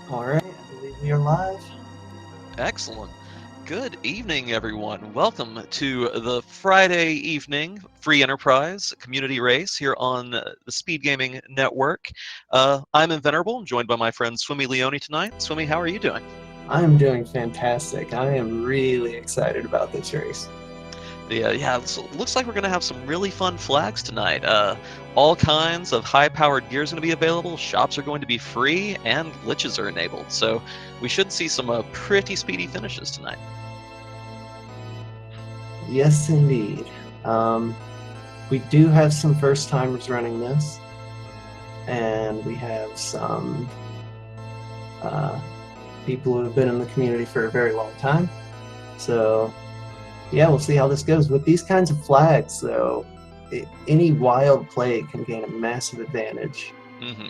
All right, I believe we are live. Excellent. Good evening, everyone. Welcome to the Friday evening free enterprise community race here on the Speed Gaming Network. I'm Invenerable, joined by my friend Swimmy Leone tonight. Swimmy, how are you doing? I'm doing fantastic. I am really excited about this race. Yeah, looks like we're going to have some really fun flags tonight. All kinds of high-powered gear is going to be available. Shops are going to be free, and glitches are enabled. So we should see some pretty speedy finishes tonight. Yes, indeed. Um, we do have some first timers running this, and we have some uh, people who have been in the community for a very long time. So, yeah, we'll see how this goes. With these kinds of flags, though, any wild play can gain a massive advantage.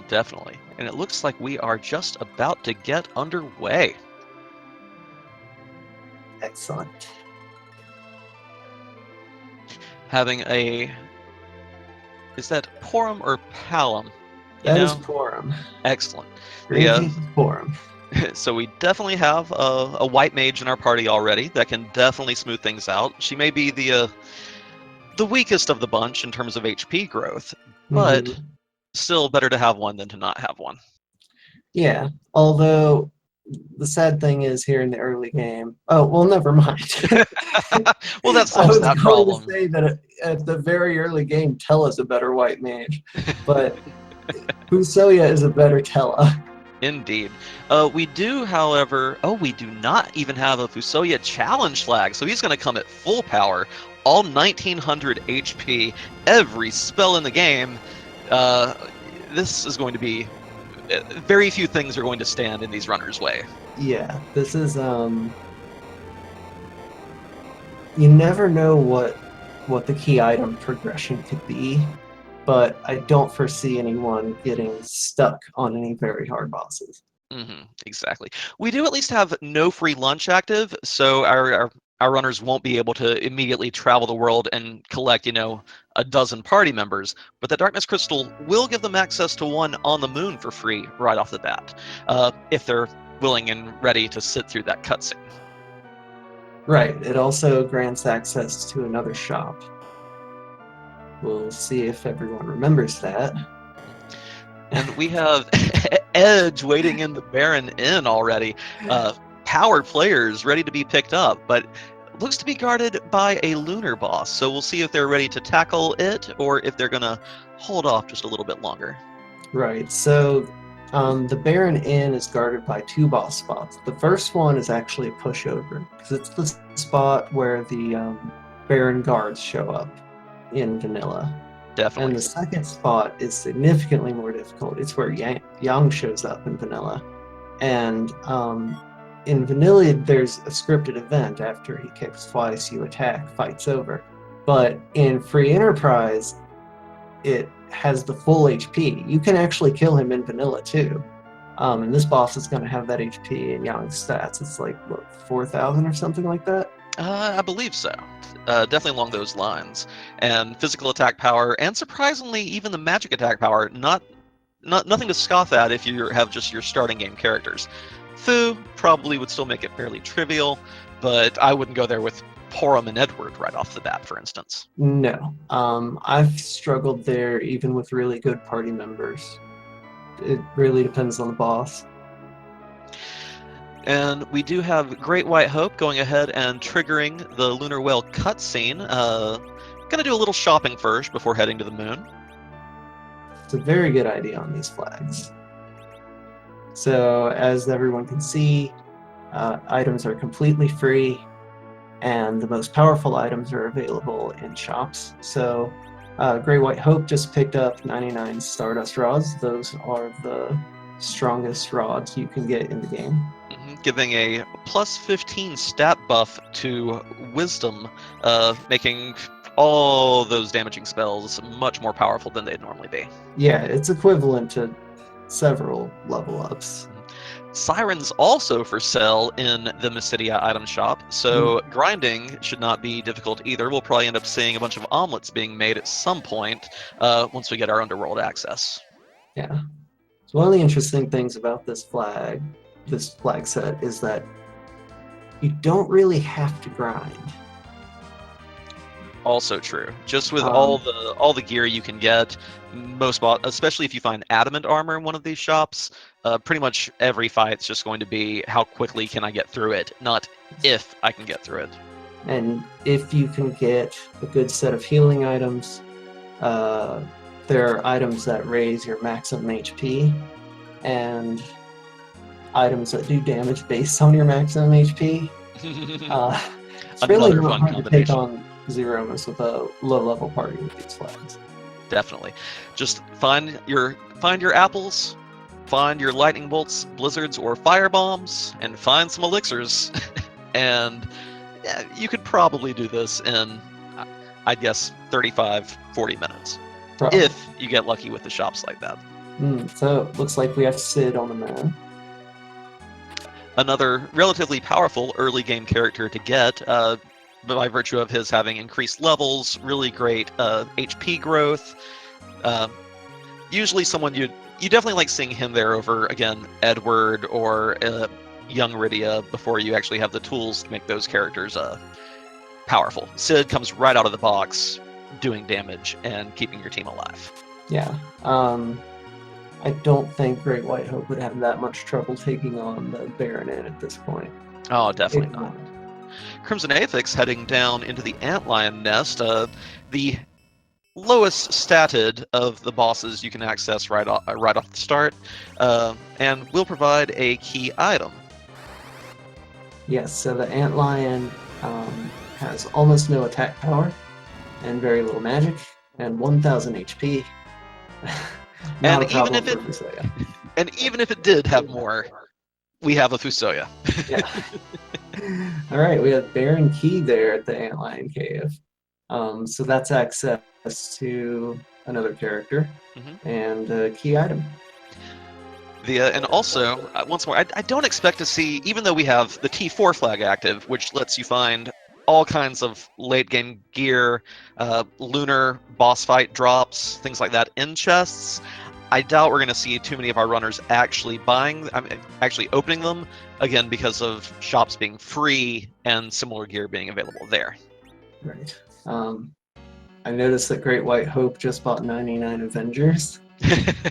Definitely. And it looks like we are just about to get underway. Excellent. Having a. Is that Porum or Palum? You That is know? Porum. Excellent. Green The, Cape is Porum. so we definitely have a white mage in our party already that can definitely smooth things out. She may be the weakest of the bunch in terms of HP growth, but Mm-hmm. still better to have one than to not have one. Yeah, although the sad thing is here in the early game. Oh, well, never mind. Well, that I solves was that going to problem. say that at the very early game, Tella's a better white mage, but Fusoya is a better Tella. Indeed. We do, however, we do not even have a Fusoya challenge flag, so he's going to come at full power, all 1900 HP, every spell in the game. Uh, this is going to be very few things are going to stand in these runners' way. Yeah, this is you never know what the key item progression could be, but I don't foresee anyone getting stuck on any very hard bosses. Exactly. We do at least have no free lunch active, so our runners won't be able to immediately travel the world and collect, a dozen party members. But the Darkness Crystal will give them access to one on the moon for free right off the bat, if they're willing and ready to sit through that cutscene. Right. It also grants access to another shop. We'll see if everyone remembers that. And we have Edge waiting in the Baron Inn already. Powered players ready to be picked up, but looks to be guarded by a lunar boss. So we'll see if they're ready to tackle it or if they're going to hold off just a little bit longer. Right. So the Baron Inn is guarded by two boss spots. The first one is actually a pushover because it's the spot where the Baron guards show up in vanilla. And Definitely. the second spot is significantly more difficult. It's where Yang shows up in vanilla. And in vanilla, there's a scripted event. After he kicks twice, you attack, fight's over. But in free enterprise, it has the full HP. You can actually kill him in vanilla too. And this boss is going to have that HP in Yang's stats. It's like, what, 4,000 or something like that? I believe so. Definitely along those lines. And physical attack power, and surprisingly, even the magic attack power, nothing to scoff at if you have just your starting game characters. Fu probably would still make it fairly trivial, but I wouldn't go there with Porum and Edward right off the bat, for instance. No. I've struggled there even with really good party members. It really depends on the boss. And we do have Great White Hope going ahead and triggering the Lunar Whale cutscene. Gonna do a little shopping first before heading to the moon. It's a very good idea on these flags. So, as everyone can see, items are completely free, and the most powerful items are available in shops. So, Great White Hope just picked up 99 Stardust Rods. Those are the strongest rods you can get in the game. Giving a plus 15 stat buff to Wisdom, making all those damaging spells much more powerful than they'd normally be. Yeah, it's equivalent to several level ups. Sirens also for sale in the Mysidia item shop, so grinding should not be difficult either. We'll probably end up seeing a bunch of omelets being made at some point once we get our underworld access. Yeah. So one of the interesting things about this flag this flag set is that you don't really have to grind. Also true. Just with Um, all the gear you can get, especially if you find adamant armor in one of these shops, pretty much every fight's just going to be how quickly can I get through it, not if I can get through it. And if you can get a good set of healing items, there are items that raise your maximum HP, and items that do damage based on your maximum HP. It's really Another not fun hard to take combination. on Zeromus with a low-level party with these flags. Definitely. Just find your apples, find your lightning bolts, blizzards, or fire bombs, and find some elixirs. And yeah, you could probably do this in, I guess, 35, 40 minutes. Probably. If you get lucky with the shops like that. So looks like we have Sid on the man. Another relatively powerful early game character to get, by virtue of his having increased levels, really great HP growth. Usually someone you definitely like seeing him there over, again, Edward or young Rydia before you actually have the tools to make those characters powerful. Sid comes right out of the box doing damage and keeping your team alive. Yeah. I don't think Great White Hope would have that much trouble taking on the Baronet at this point. Oh, definitely not. Crimson Aethix heading down into the Antlion nest, the lowest statted of the bosses you can access right off the start, and will provide a key item. Yes, so the Antlion has almost no attack power and very little magic and 1,000 HP. Not a problem for Fusoya. And even if it did have more, we have a Fusoya. Yeah. All right, we have Baron Key there at the Antlion Cave. So that's access to another character and a key item. And also, once more, I don't expect to see, even though we have the T4 flag active, which lets you find all kinds of late game gear, lunar boss fight drops, things like that in chests. I doubt we're going to see too many of our runners actually actually opening them, again, because of shops being free and similar gear being available there. Right. I noticed that Great White Hope just bought 99 Avengers.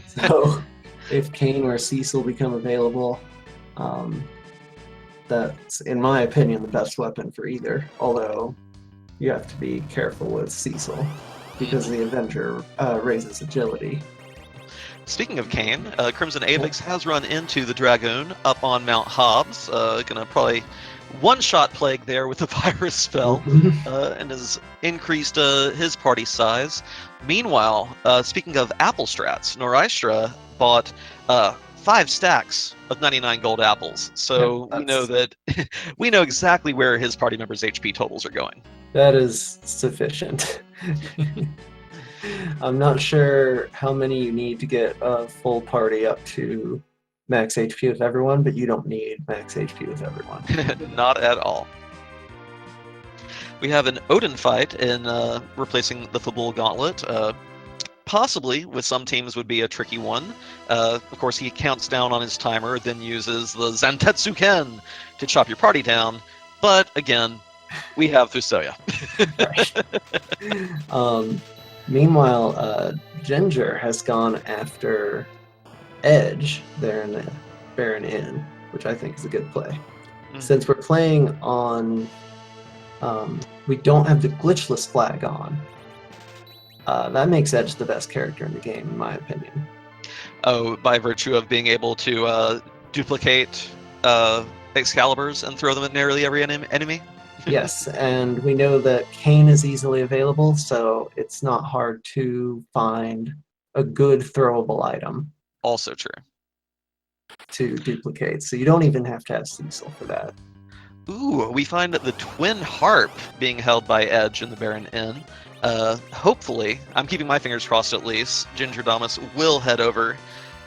So if Kane or Cecil become available, that's, in my opinion, the best weapon for either. Although you have to be careful with Cecil because the Avenger raises agility. Speaking of Kane, Crimson Aethix has run into the Dragoon up on Mount Hobbs. Gonna probably one-shot plague there with the virus spell, and has increased his party size. Meanwhile, speaking of apple strats, Noraistra bought 5 stacks of 99 gold apples. So we know that we know exactly where his party members' HP totals are going. That is sufficient. I'm not sure how many you need to get a full party up to max HP with everyone, but you don't need max HP with everyone. Not at all. We have an Odin fight in replacing the Fabul Gauntlet. Possibly, with some teams, would be a tricky one. Of course, he counts down on his timer, then uses the Zantetsu Ken to chop your party down. But again, we have Fusoya. Meanwhile, Ginger has gone after Edge there in the Baron Inn, which I think is a good play. Since we're playing on, we don't have the glitchless flag on. That makes Edge the best character in the game, in my opinion. Oh, by virtue of being able to duplicate Excaliburs and throw them at nearly every enemy? Yes, and we know that Kane is easily available, so it's not hard to find a good throwable item. Also true. To duplicate, so you don't even have to have Cecil for that. Ooh, we find the Twin Harp being held by Edge in the Baron Inn. Hopefully, I'm keeping my fingers crossed at least, Ginger Damas will head over,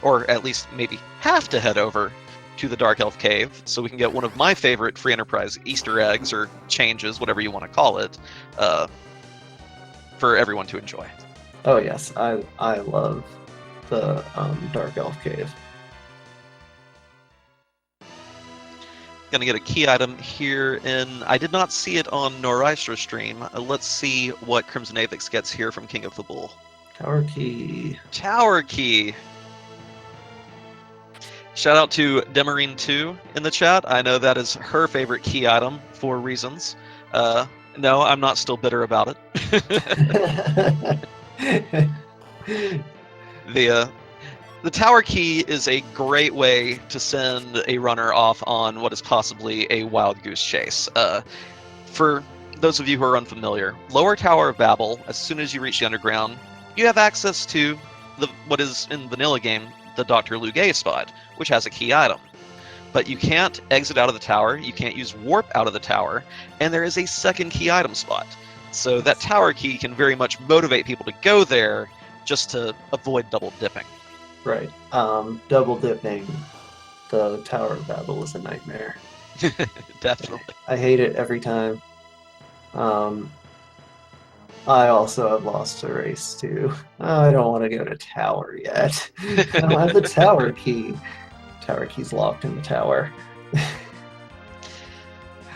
or at least maybe have to head over, to the Dark Elf Cave, so we can get one of my favorite Free Enterprise Easter eggs, or changes, whatever you want to call it, for everyone to enjoy. Oh yes, I love the Dark Elf Cave. Gonna get a key item here in. I did not see it on Noraistra's stream. Let's see what Crimson Apex gets here from King of the Bull. Tower key. Tower key. Shout out to Demarine2 in the chat. I know that is her favorite key item for reasons. No, I'm not still bitter about it. The tower key is a great way to send a runner off on what is possibly a wild goose chase. For those of you who are unfamiliar, Lower Tower of Babel, as soon as you reach the underground, you have access to what is in vanilla game the Dr. Lugay spot, which has a key item. But you can't exit out of the tower, you can't use warp out of the tower, and there is a second key item spot. So that tower key can very much motivate people to go there just to avoid double dipping. Right. Double dipping the Tower of Babel is a nightmare. Definitely. I hate it every time. I also have lost a race too. I don't want to go to tower yet. I don't have the tower key. Tower key's locked in the tower.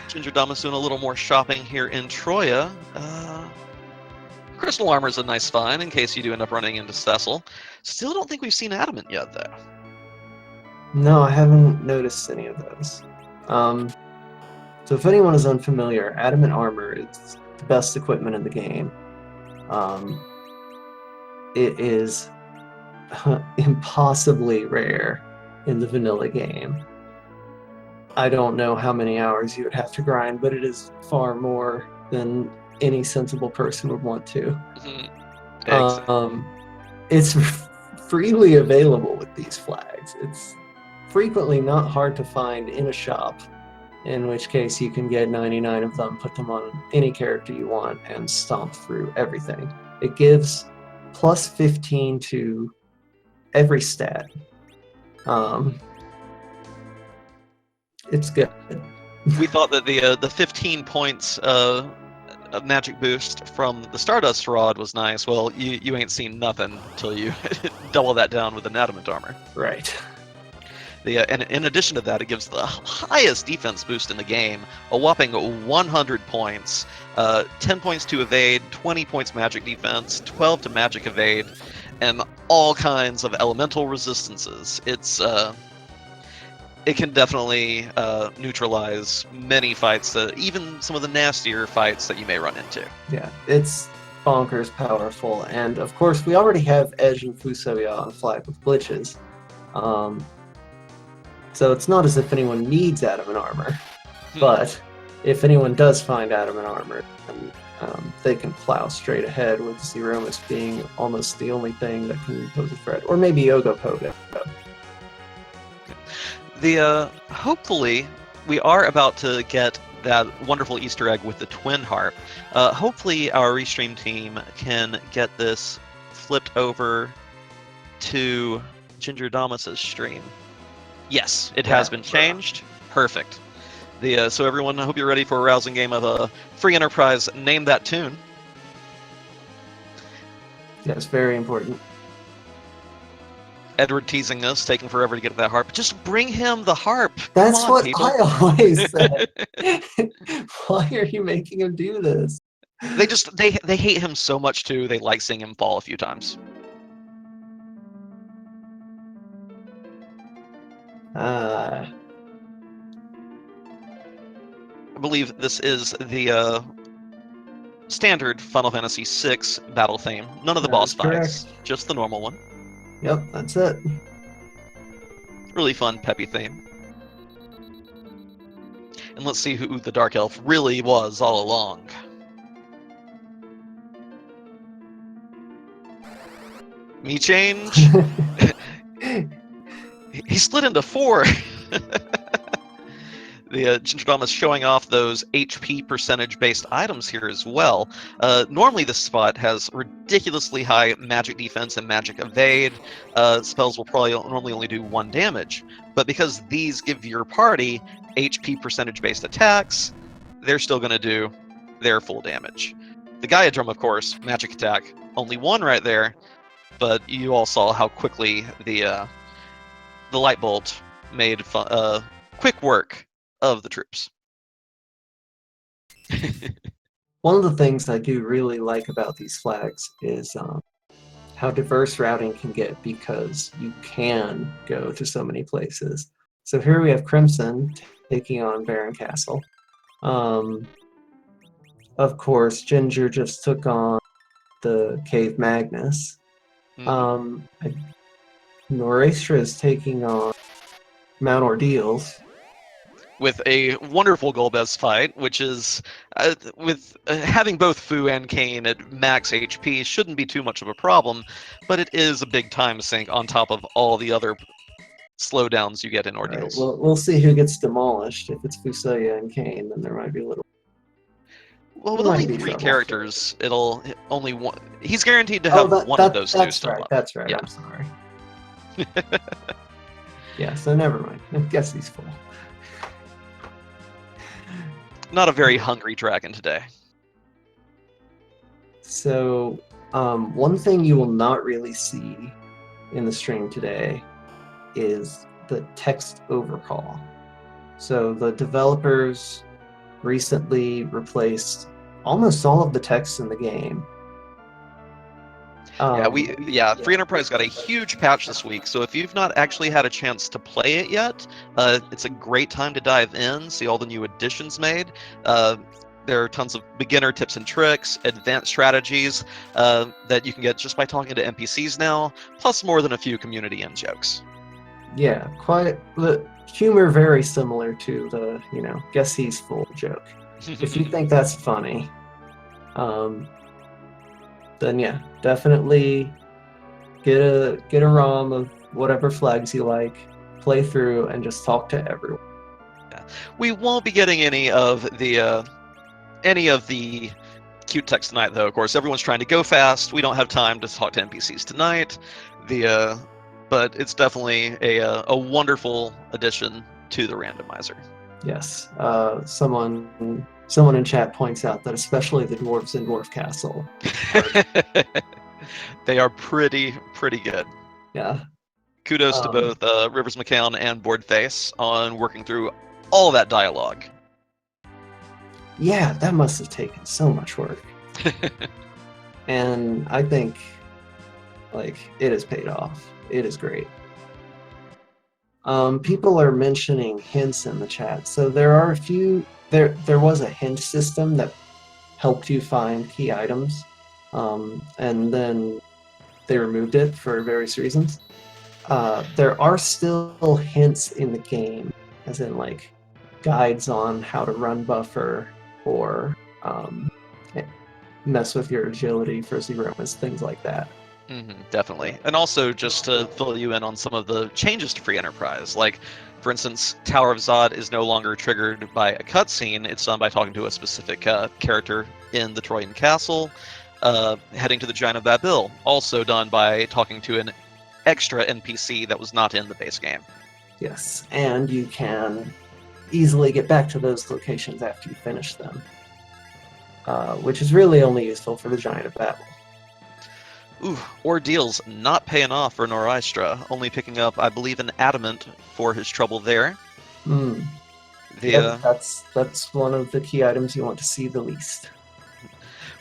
Ginger Dama's doing a little more shopping here in Troya. Crystal Armor is a nice find in case you do end up running into Cecil. Still don't think we've seen Adamant yet, though. No, I haven't noticed any of those. So if anyone is unfamiliar, Adamant Armor is the best equipment in the game. It is impossibly rare in the vanilla game. I don't know how many hours you would have to grind, but it is far more than any sensible person would want to. Exactly. It's freely available with these flags. It's frequently not hard to find in a shop, in which case you can get 99 of them, put them on any character you want, and stomp through everything. It gives plus 15 to every stat. It's good. We thought that the 15 points of magic boost from the Stardust Rod was nice. Well, you ain't seen nothing until you double that down with an Adamant Armor. Right. And in addition to that, it gives the highest defense boost in the game, a whopping 100 points, 10 points to evade, 20 points magic defense, 12 to magic evade, and all kinds of elemental resistances. It can definitely neutralize many fights, even some of the nastier fights that you may run into. Yeah, it's bonkers powerful, and of course we already have Edge and Fusoya on flag with glitches. So it's not as if anyone needs Adamant Armor, but if anyone does find Adamant Armor, they can plow straight ahead with Zeromus being almost the only thing that can pose a threat, or maybe Yoga Pogo. Hopefully, we are about to get that wonderful Easter egg with the Twin Harp. Hopefully, our Restream team can get this flipped over to Ginger Damas's stream. Yes, it has been changed. Perfect. So everyone, I hope you're ready for a rousing game of Free Enterprise. Name that tune. Yes, very important. Edward teasing us, taking forever to get that harp. Just bring him the harp. That's what people. I always said. Why are you making him do this? They hate him so much too. They like seeing him fall a few times. I believe this is the standard Final Fantasy VI battle theme. None of the boss fights, just the normal one. Yep, that's it. Really fun, peppy theme. And let's see who the Dark Elf really was all along. Me change? He split into 4! The Ginger Dama is showing off those HP percentage-based items here as well. Normally this spot has ridiculously high magic defense and magic evade. Spells will probably normally only do 1 damage. But because these give your party HP percentage-based attacks, they're still going to do their full damage. The Gaia Drum, of course, magic attack, only 1 right there. But you all saw how quickly the Light Bolt made quick work of the troops. One of the things I do really like about these flags is how diverse routing can get because you can go to so many places. So here we have Crimson taking on Baron Castle. Of course, Ginger just took on the Cave Magnus. Norestra is taking on Mount Ordeals. With a wonderful Golbez fight, which is, with having both Fu and Kane at max HP shouldn't be too much of a problem, but it is a big time sink on top of all the other slowdowns you get in Ordeals. Right, we'll see who gets demolished. If it's Fusoya and Kane, then there might be a little... Well, with only 3 characters, it'll only one. He's guaranteed to have one of those 2 still up. That's right, yeah. I'm sorry. Yeah, so never mind. I guess he's full. Not a very hungry dragon today. So, one thing you will not really see in the stream today is the text overhaul. So the developers recently replaced almost all of the text in the game. Free Enterprise got a huge patch this week, so if you've not actually had a chance to play it yet, it's a great time to dive in, see all the new additions made. There are tons of beginner tips and tricks, advanced strategies that you can get just by talking to NPCs now, plus more than a few community in jokes. Yeah, quite the humor very similar to the, guess he's full joke. If you think that's funny, then yeah, definitely get a ROM of whatever flags you like, play through, and just talk to everyone. Yeah. We won't be getting any of the cute text tonight, though. Of course, everyone's trying to go fast. We don't have time to talk to NPCs tonight. But it's definitely a wonderful addition to the randomizer. Yes. Someone in chat points out that especially the dwarves in Dwarf Castle. They are pretty good. Yeah. Kudos to both Rivers McCown and Boardface on working through all that dialogue. Yeah, that must have taken so much work. And I think, it has paid off. It is great. People are mentioning hints in the chat. So there are a few... There was a hint system that helped you find key items, and then they removed it for various reasons. There are still hints in the game, as in guides on how to run buffer or mess with your agility for Zeromas, things like that. Definitely. And also just to fill you in on some of the changes to Free Enterprise, for instance, Tower of Zod is no longer triggered by a cutscene. It's done by talking to a specific character in the Troyan Castle. Heading to the Giant of Babil, also done by talking to an extra NPC that was not in the base game. Yes, and you can easily get back to those locations after you finish them, which is really only useful for the Giant of Babil. Ooh, Ordeals not paying off for Norestra, only picking up, I believe, an Adamant for his trouble there. That's one of the key items you want to see the least.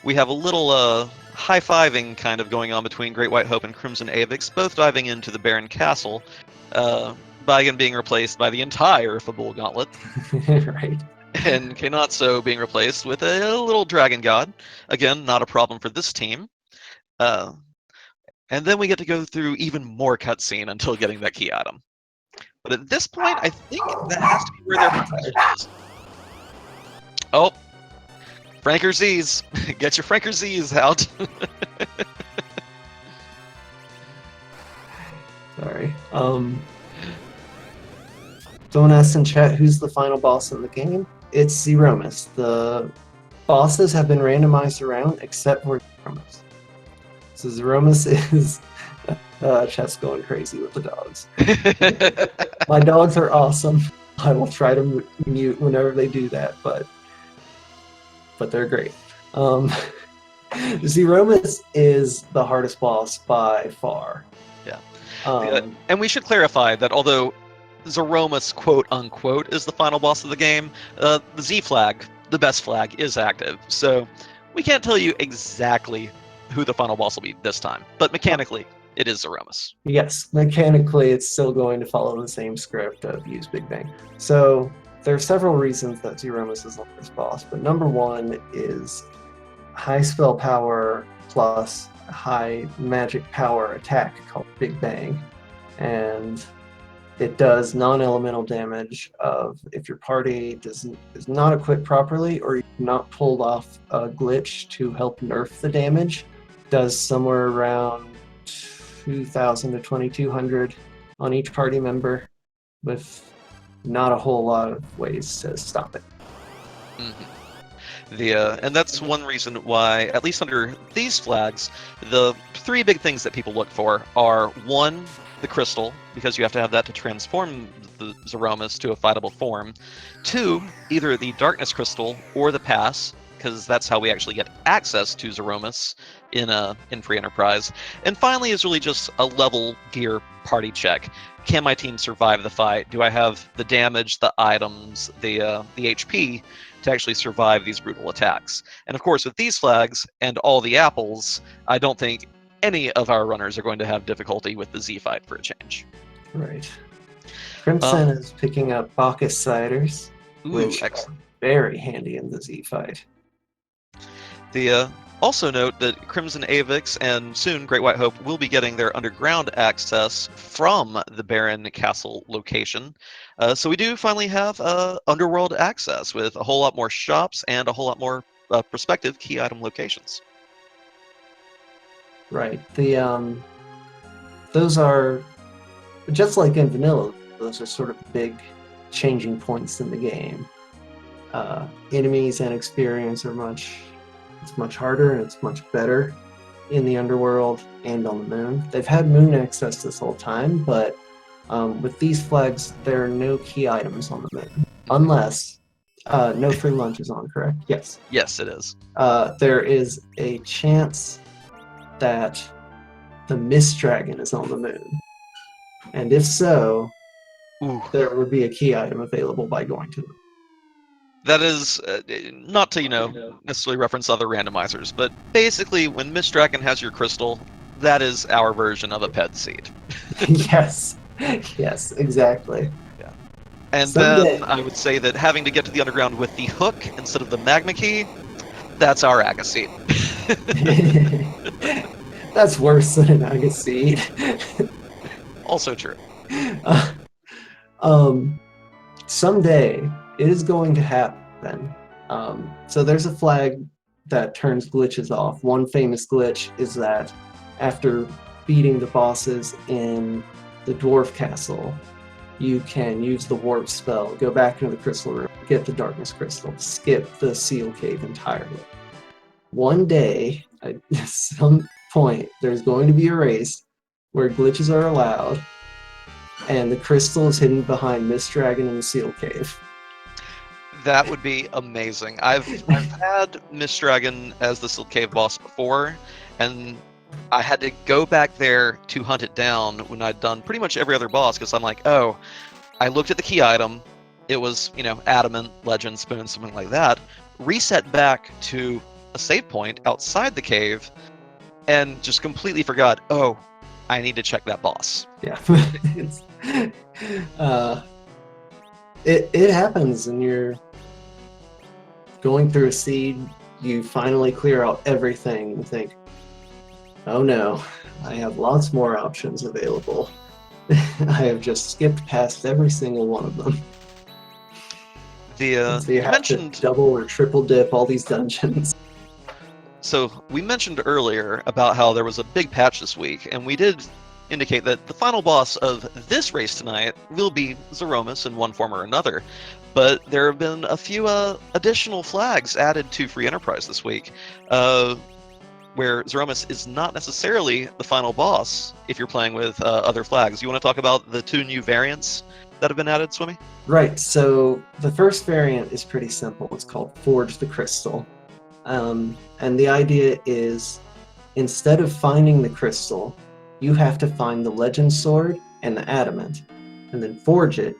We have a little high-fiving kind of going on between Great White Hope and Crimson Avix, both diving into the Baron Castle, Baigan being replaced by the entire Fabul Gauntlet. Right. And Kenatsu being replaced with a little Dragon God. Again, not a problem for this team. And then we get to go through even more cutscene until getting that key item. But at this point, I think that has to be where their progression is. Oh, Franker Z's. Get your Franker Z's out. Sorry. Someone asked in chat who's the final boss in the game. It's Zeromas. The bosses have been randomized around except for Zeromas. So Zeromas is... chat's going crazy with the dogs. My dogs are awesome. I will try to mute whenever they do that, but they're great. Zeromas is the hardest boss by far. Yeah. And we should clarify that although Zeromus, quote unquote, is the final boss of the game. The Z flag, the best flag, is active. So we can't tell you exactly who the final boss will be this time, but mechanically, it is Zeromus. Yes, mechanically, it's still going to follow the same script of use Big Bang. So there are several reasons that Zeromus is the first boss, but number one is high spell power plus high magic power attack called Big Bang. And it does non-elemental damage of if your party is not equipped properly or you've not pulled off a glitch to help nerf the damage. Does somewhere around 2,000 to 2,200 on each party member with not a whole lot of ways to stop it. Mm-hmm. And that's one reason why, at least under these flags, the three big things that people look for are, one, the crystal, because you have to have that to transform the Zeromus to a fightable form. Two, either the darkness crystal or the pass, because that's how we actually get access to Zeromus in Free Enterprise. And finally is really just a level gear party check. Can my team survive the fight? Do I have the damage, the items, the HP to actually survive these brutal attacks? And of course, with these flags and all the apples, I don't think any of our runners are going to have difficulty with the Z fight for a change. Right. Crimson is picking up Bacchus Ciders, which are very handy in the Z fight. Also note that Crimson Avix and soon Great White Hope will be getting their underground access from the Baron Castle location. So we do finally have underworld access with a whole lot more shops and a whole lot more prospective key item locations. Right. Those are, just like in vanilla, those are sort of big changing points in the game. Enemies and experience are much harder and it's much better in the underworld and on the moon. They've had moon access this whole time, but with these flags, there are no key items on the moon. Unless no free lunch is on, correct? Yes. Yes, it is. There is a chance that the Mist Dragon is on the moon. And if so, there would be a key item available by going to them. That is, not to, necessarily reference other randomizers, but basically when Mist Dragon has your crystal, that is our version of a ped seed. Yes. Yes, exactly. Yeah. And then I would say that having to get to the underground with the hook instead of the magma key, that's our Aga seed. That's worse than an Aga seed. Also true. Someday it is going to happen. So there's a flag that turns glitches off. One famous glitch is that after beating the bosses in the dwarf castle, you can use the warp spell, go back into the crystal room, get the darkness crystal, skip the seal cave entirely. One day, at some point, there's going to be a race where glitches are allowed, and the crystal is hidden behind Mist Dragon in the seal cave. That would be amazing. I've had Mist Dragon as the seal cave boss before, and I had to go back there to hunt it down when I'd done pretty much every other boss, because I'm like, oh, I looked at the key item, it was, adamant, legend, spoon, something like that, reset back to a save point outside the cave, and just completely forgot, oh, I need to check that boss. Yeah. It happens, and you're going through a seed, you finally clear out everything and think, oh no, I have lots more options available. I have just skipped past every single one of them. So you have to double or triple dip all these dungeons. So we mentioned earlier about how there was a big patch this week, and we did indicate that the final boss of this race tonight will be Zeromus in one form or another. But there have been a few additional flags added to Free Enterprise this week, where Zeromus is not necessarily the final boss if you're playing with other flags. You want to talk about the two new variants that have been added, Swimmy? Right, so the first variant is pretty simple. It's called Forge the Crystal. And the idea is, instead of finding the crystal, you have to find the legend sword and the adamant. and then forge it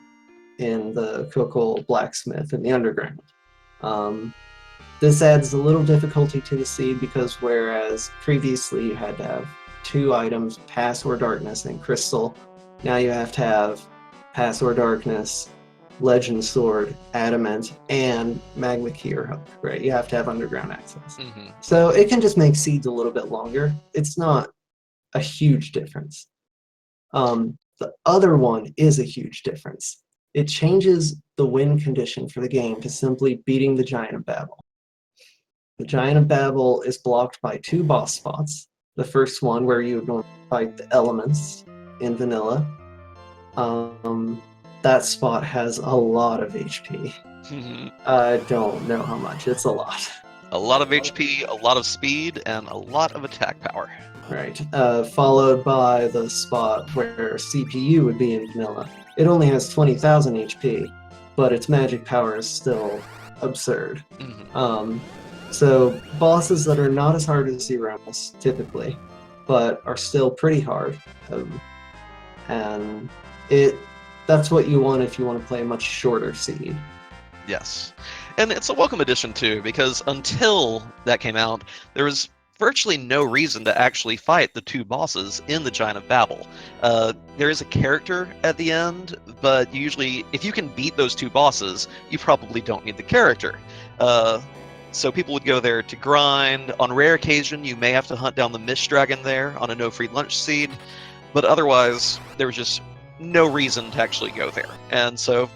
in the Coco blacksmith in the underground. This adds a little difficulty to the seed because whereas previously you had to have 2 items, Pass or Darkness and Crystal, now you have to have Pass or Darkness, Legend Sword, Adamant, and Magma Key or Hook, right? You have to have underground access. Mm-hmm. So it can just make seeds a little bit longer. It's not a huge difference. The other one is a huge difference. It changes the win condition for the game to simply beating the Giant of Babel. The Giant of Babel is blocked by 2 boss spots. The first one where you would normally fight the elements in vanilla. That spot has a lot of HP. I don't know how much. It's a lot. A lot of HP, a lot of speed, and a lot of attack power. Right. Followed by the spot where CPU would be in vanilla. It only has 20,000 HP, but its magic power is still absurd. Mm-hmm. So bosses that are not as hard as Zeromus, typically, but are still pretty hard. And that's what you want if you want to play a much shorter seed. Yes. And it's a welcome addition, too, because until that came out, there was virtually no reason to actually fight the 2 bosses in the Giant of Babel. There is a character at the end, but usually, if you can beat those 2 bosses, you probably don't need the character. So people would go there to grind. On rare occasion, you may have to hunt down the Mist Dragon there on a no-free lunch seed, but otherwise, there was just no reason to actually go there. And so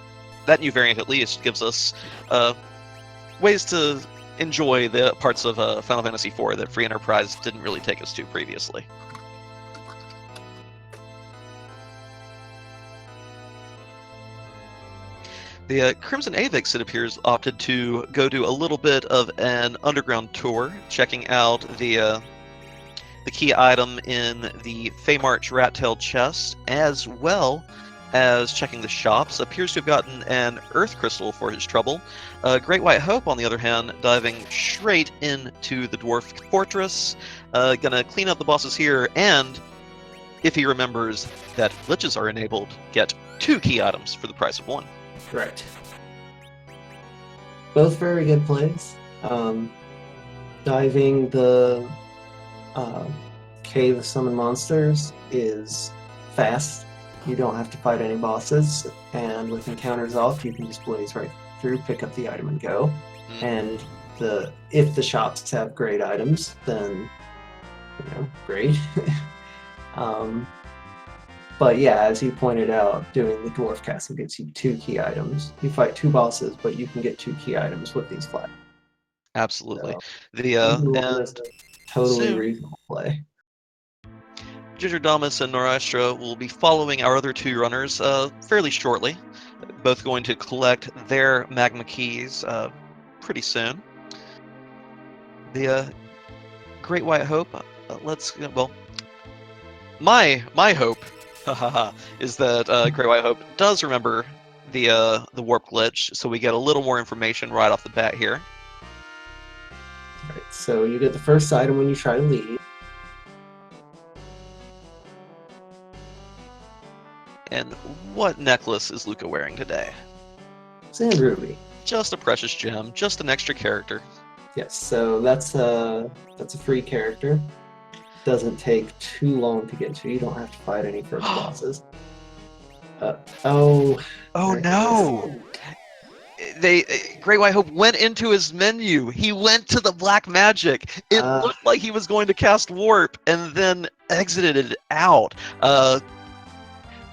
that new variant at least gives us ways to enjoy the parts of Final Fantasy IV that Free Enterprise didn't really take us to previously. The Crimson Avix, it appears, opted to go do a little bit of an underground tour, checking out the key item in the Feymarch Rat-tailed chest, as well as checking the shops. Appears to have gotten an Earth Crystal for his trouble. Great White Hope, on the other hand, diving straight into the Dwarf Fortress, gonna clean up the bosses here, and if he remembers that glitches are enabled, get 2 key items for the price of 1. Correct. Both very good plays. Diving the Cave of Summon Monsters is fast. You don't have to fight any bosses, and with encounters off, you can just blaze right through, pick up the item, and go. And if the shops have great items, then great. But yeah, as you pointed out, doing the Dwarf Castle gets you 2 key items. You fight 2 bosses, but you can get 2 key items with these flags. Absolutely. So, And totally soon, reasonable play. Ginger Damas and Noraistra will be following our other 2 runners fairly shortly, both going to collect their magma keys pretty soon. The Great White Hope, my hope is that Great White Hope does remember the warp glitch, so we get a little more information right off the bat here. Right, so you get the first item when you try to leave. And what necklace is Luca wearing today? Sand Ruby. Just a precious gem, just an extra character. Yes, so that's a free character. Doesn't take too long to get to. You don't have to fight any first bosses. Oh no! Great White Hope went into his menu. He went to the black magic. It looked like he was going to cast warp and then exited it out.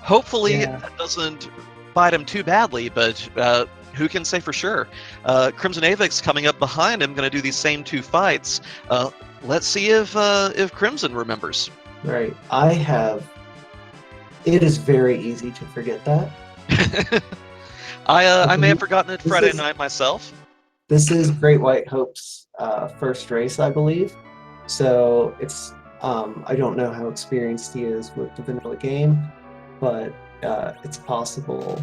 Hopefully that doesn't bite him too badly, but who can say for sure? Crimson Avix coming up behind him, going to do these same 2 fights. Let's see if Crimson remembers. Right. It is very easy to forget that. I may have forgotten it Friday night myself. This is Great White Hope's first race, I believe. So it's I don't know how experienced he is with the vanilla game, but it's possible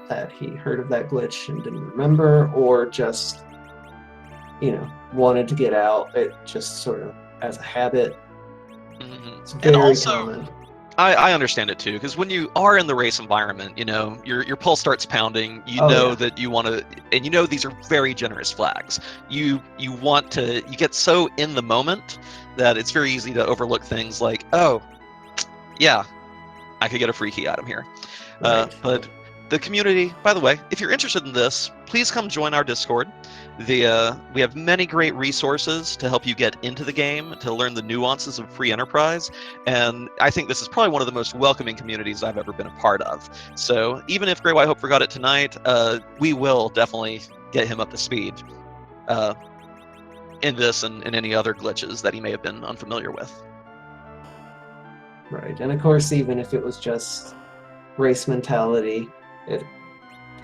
that he heard of that glitch and didn't remember, or just wanted to get out. It just sort of as a habit. Mm-hmm. It's very common. I understand it too, because when you are in the race environment, your pulse starts pounding. You Oh, know yeah. that you want to, and these are very generous flags. You get so in the moment that it's very easy to overlook things like, oh, yeah, I could get a free key item here. Right. But the community, by the way, if you're interested in this, please come join our Discord. We have many great resources to help you get into the game, to learn the nuances of free enterprise, and I think this is probably one of the most welcoming communities I've ever been a part of. So even if Grey White Hope forgot it tonight, we will definitely get him up to speed in this and any other glitches that he may have been unfamiliar with. Right. And of course, even if it was just race mentality, it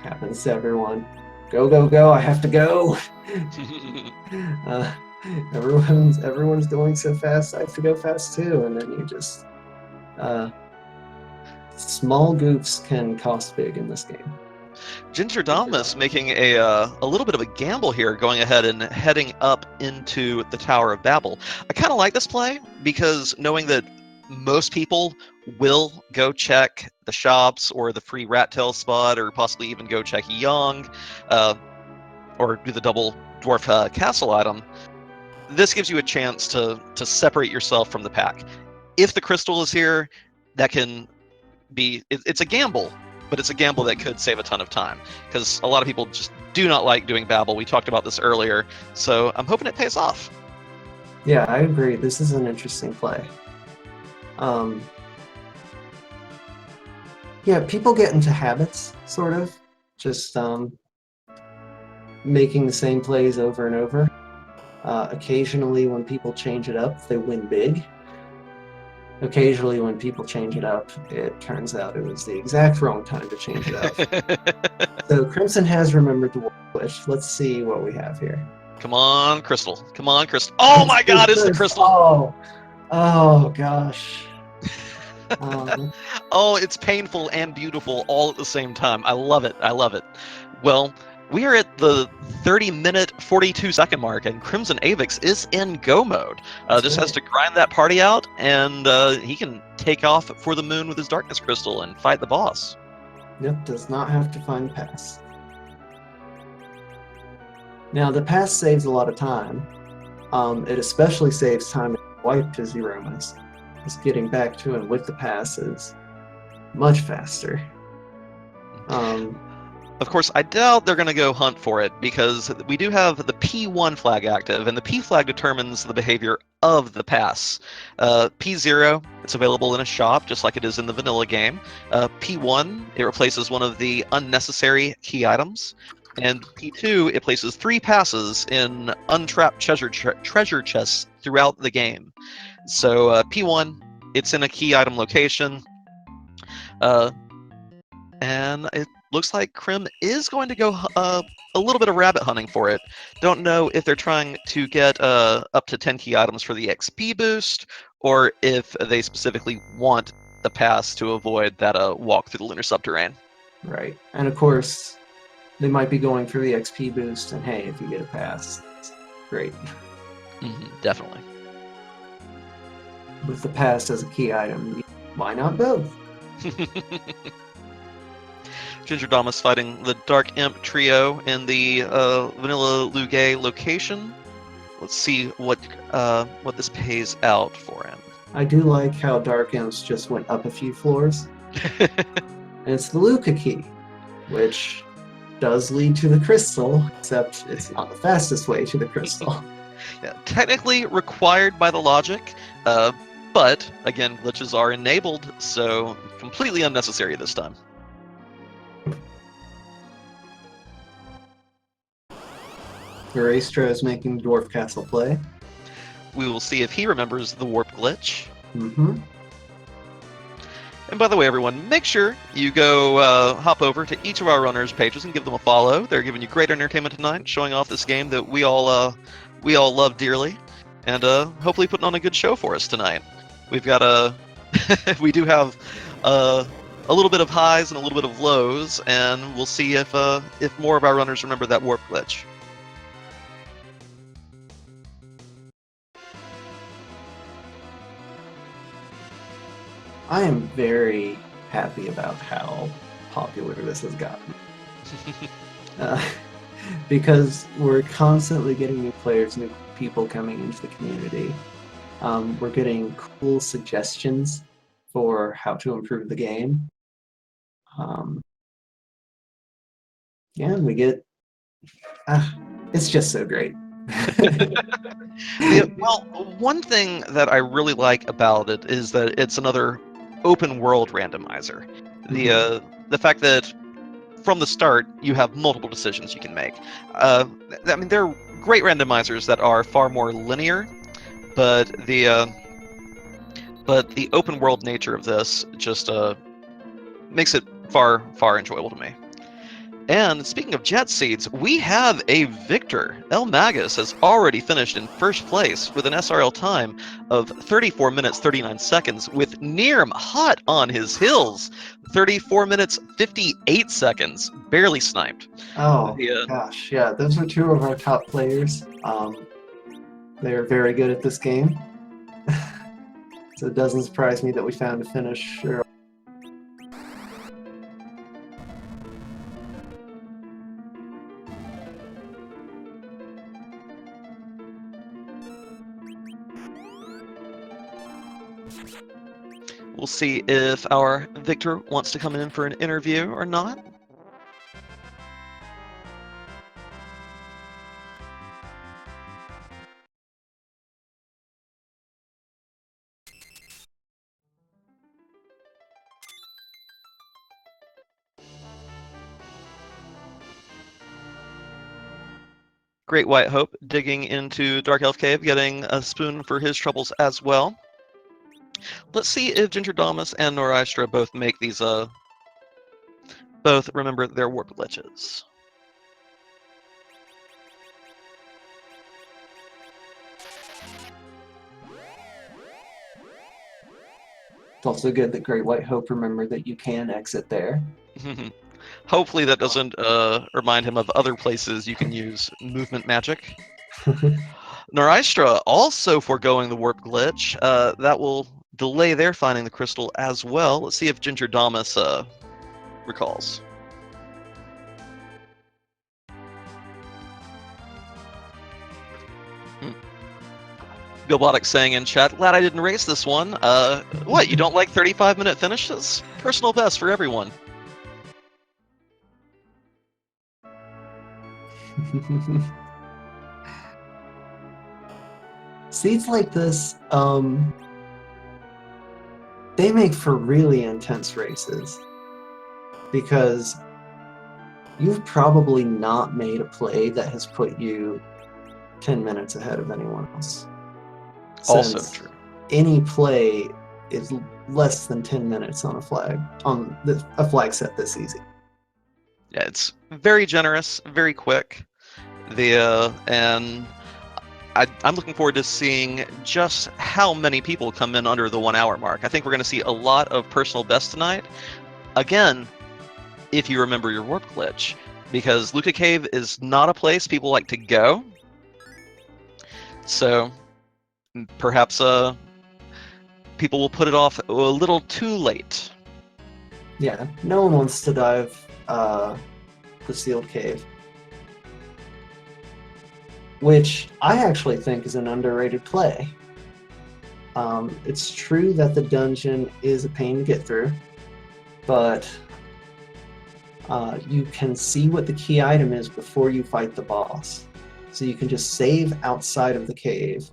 happens to everyone. Go, go, go, I have to go. uh, everyone's going so fast, I have to go fast too. And then you just small goofs can cost big in this game. Ginger Domus making a little bit of a gamble here, going ahead and heading up into the Tower of Babel. I kind of like this play because knowing that most people will go check the shops or the free rat tail spot, or possibly even go check Young, or do the double dwarf castle item. This gives you a chance to separate yourself from the pack. If the crystal is here, that can be it's a gamble, but it's a gamble that could save a ton of time, because a lot of people just do not like doing Babel. We talked about this earlier, so I'm hoping it pays off. Yeah, I agree. This is an interesting play. Yeah, people get into habits, sort of, just making the same plays over and over. Occasionally, when people change it up, they win big. Occasionally, when people change it up, it turns out it was the exact wrong time to change it up. So Crimson has remembered the Warp Glitch. Let's see what we have here. Come on, Crystal. Come on, Crystal. Oh my God, it's the Crystal. Oh gosh. Oh, it's painful and beautiful all at the same time. I love it. I love it. Well, we are at the 30-minute, 42-second mark, and Crimson Avix is in go mode. Just has to grind that party out, and he can take off for the moon with his Darkness Crystal and fight the boss. Yep, does not have to find pass. Now, the pass saves a lot of time. It especially saves time in wipe to Zeromas. Just getting back to him with the pass is much faster. Of course, I doubt they're going to go hunt for it, because we do have the P1 flag active, and the P flag determines the behavior of the pass. P0, it's available in a shop, just like it is in the vanilla game. P1, it replaces one of the unnecessary key items. And P2, it places 3 passes in untrapped treasure chests throughout the game. So P1, it's in a key item location. And it looks like Crim is going to go a little bit of rabbit hunting for it. Don't know if they're trying to get up to 10 key items for the XP boost, or if they specifically want the pass to avoid that walk through the lunar subterrane. Right. And of course, they might be going for the XP boost, and hey, if you get a pass, great. Definitely. With the pass as a key item, why not both? Ginger Damas fighting the Dark Imp trio in the Vanilla Lugae location. Let's see what this pays out for him. I do like how Dark Imps just went up a few floors. And it's the Luca key, which does lead to the crystal, except it's not the fastest way to the crystal. Yeah, technically required by the logic, but again, glitches are enabled, so completely unnecessary this time. Erastra is making Dwarf Castle play. We will see if he remembers the warp glitch. Mm-hmm. And by the way, everyone, make sure you go hop over to each of our runners' pages and give them a follow. They're giving you great entertainment tonight, showing off this game that we all love dearly, and hopefully putting on a good show for us tonight. We've got we do have a little bit of highs and a little bit of lows, and we'll see if more of our runners remember that warp glitch. I am very happy about how popular this has gotten. Because we're constantly getting new players, new people coming into the community. We're getting cool suggestions for how to improve the game. Yeah, and we get... it's just so great. Well, one thing that I really like about it is that it's another open world randomizer. The fact that from the start you have multiple decisions you can make. I mean, there are great randomizers that are far more linear, but the open world nature of this just makes it far enjoyable to me. And speaking of jet seeds, we have a victor. El Magus has already finished in first place with an SRL time of 34 minutes 39 seconds, with Nirm hot on his heels. 34 minutes 58 seconds, barely sniped. Oh gosh, yeah, those are two of our top players. They're very good at this game. So it doesn't surprise me that we found a finisher. We'll see if our victor wants to come in for an interview or not. Great White Hope digging into Dark Elf Cave, getting a spoon for his troubles as well. Let's see if Ginger Damas and Noraistra both make these, both remember their warp glitches. It's also good that Great White Hope remembered that you can exit there. Hopefully that doesn't remind him of other places you can use movement magic. Noraistra also foregoing the warp glitch. That will delay their finding the crystal as well. Let's see if Ginger Damas recalls. Bilbotic saying in chat, glad I didn't race this one. What, you don't like 35-minute finishes? Personal best for everyone. Seeds like this, they make for really intense races. Because you've probably not made a play that has put you 10 minutes ahead of anyone else. Also Since true. any play is less than 10 minutes on a flag set this easy. Yeah, it's very generous, very quick. And I'm looking forward to seeing just how many people come in under the 1 hour mark. I think we're going to see a lot of personal best tonight. Again, if you remember your warp glitch, because Luca Cave is not a place people like to go. So perhaps people will put it off a little too late. Yeah, no one wants to dive the sealed cave. Which I actually think is an underrated play. It's true that the dungeon is a pain to get through, but you can see what the key item is before you fight the boss. So you can just save outside of the cave,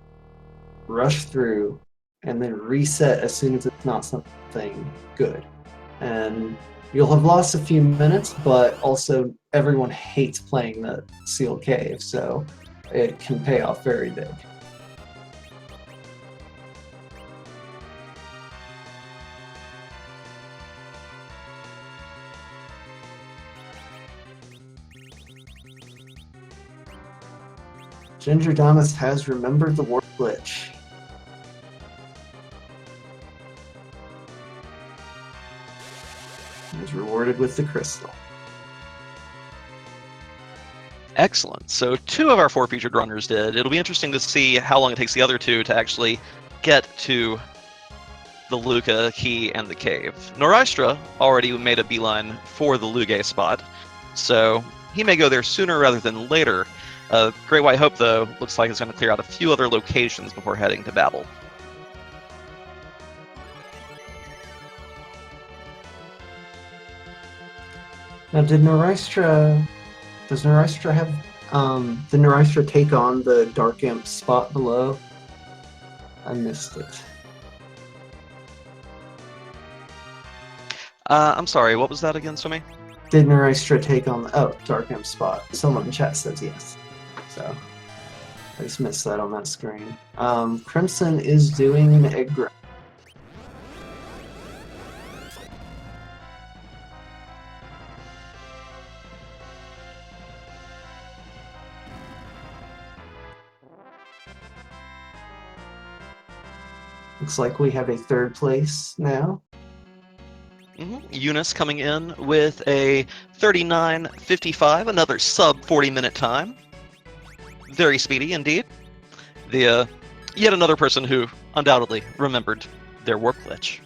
rush through, and then reset as soon as it's not something good. And you'll have lost a few minutes, but also everyone hates playing the sealed cave, so it can pay off very big. Ginger Damas has remembered the warp glitch. He is rewarded with the crystal. Excellent. So 2 of our 4 featured runners did. It'll be interesting to see how long it takes the other 2 to actually get to the Luca key and the cave. Norystra already made a beeline for the Lugae spot, so he may go there sooner rather than later. Great White Hope, though, looks like it's going to clear out a few other locations before heading to Babel. Now, does Norystra have, did Norystra take on the Dark Imp spot below? I missed it. I'm sorry, what was that again, Sumi? Did Norystra take on the Dark Imp spot? Someone in chat says yes. So I just missed that on that screen. Crimson is doing an egg grind. Looks like we have a third place now. Eunice coming in with a 39.55, another sub 40-minute time. Very speedy indeed. The yet another person who undoubtedly remembered their warp glitch.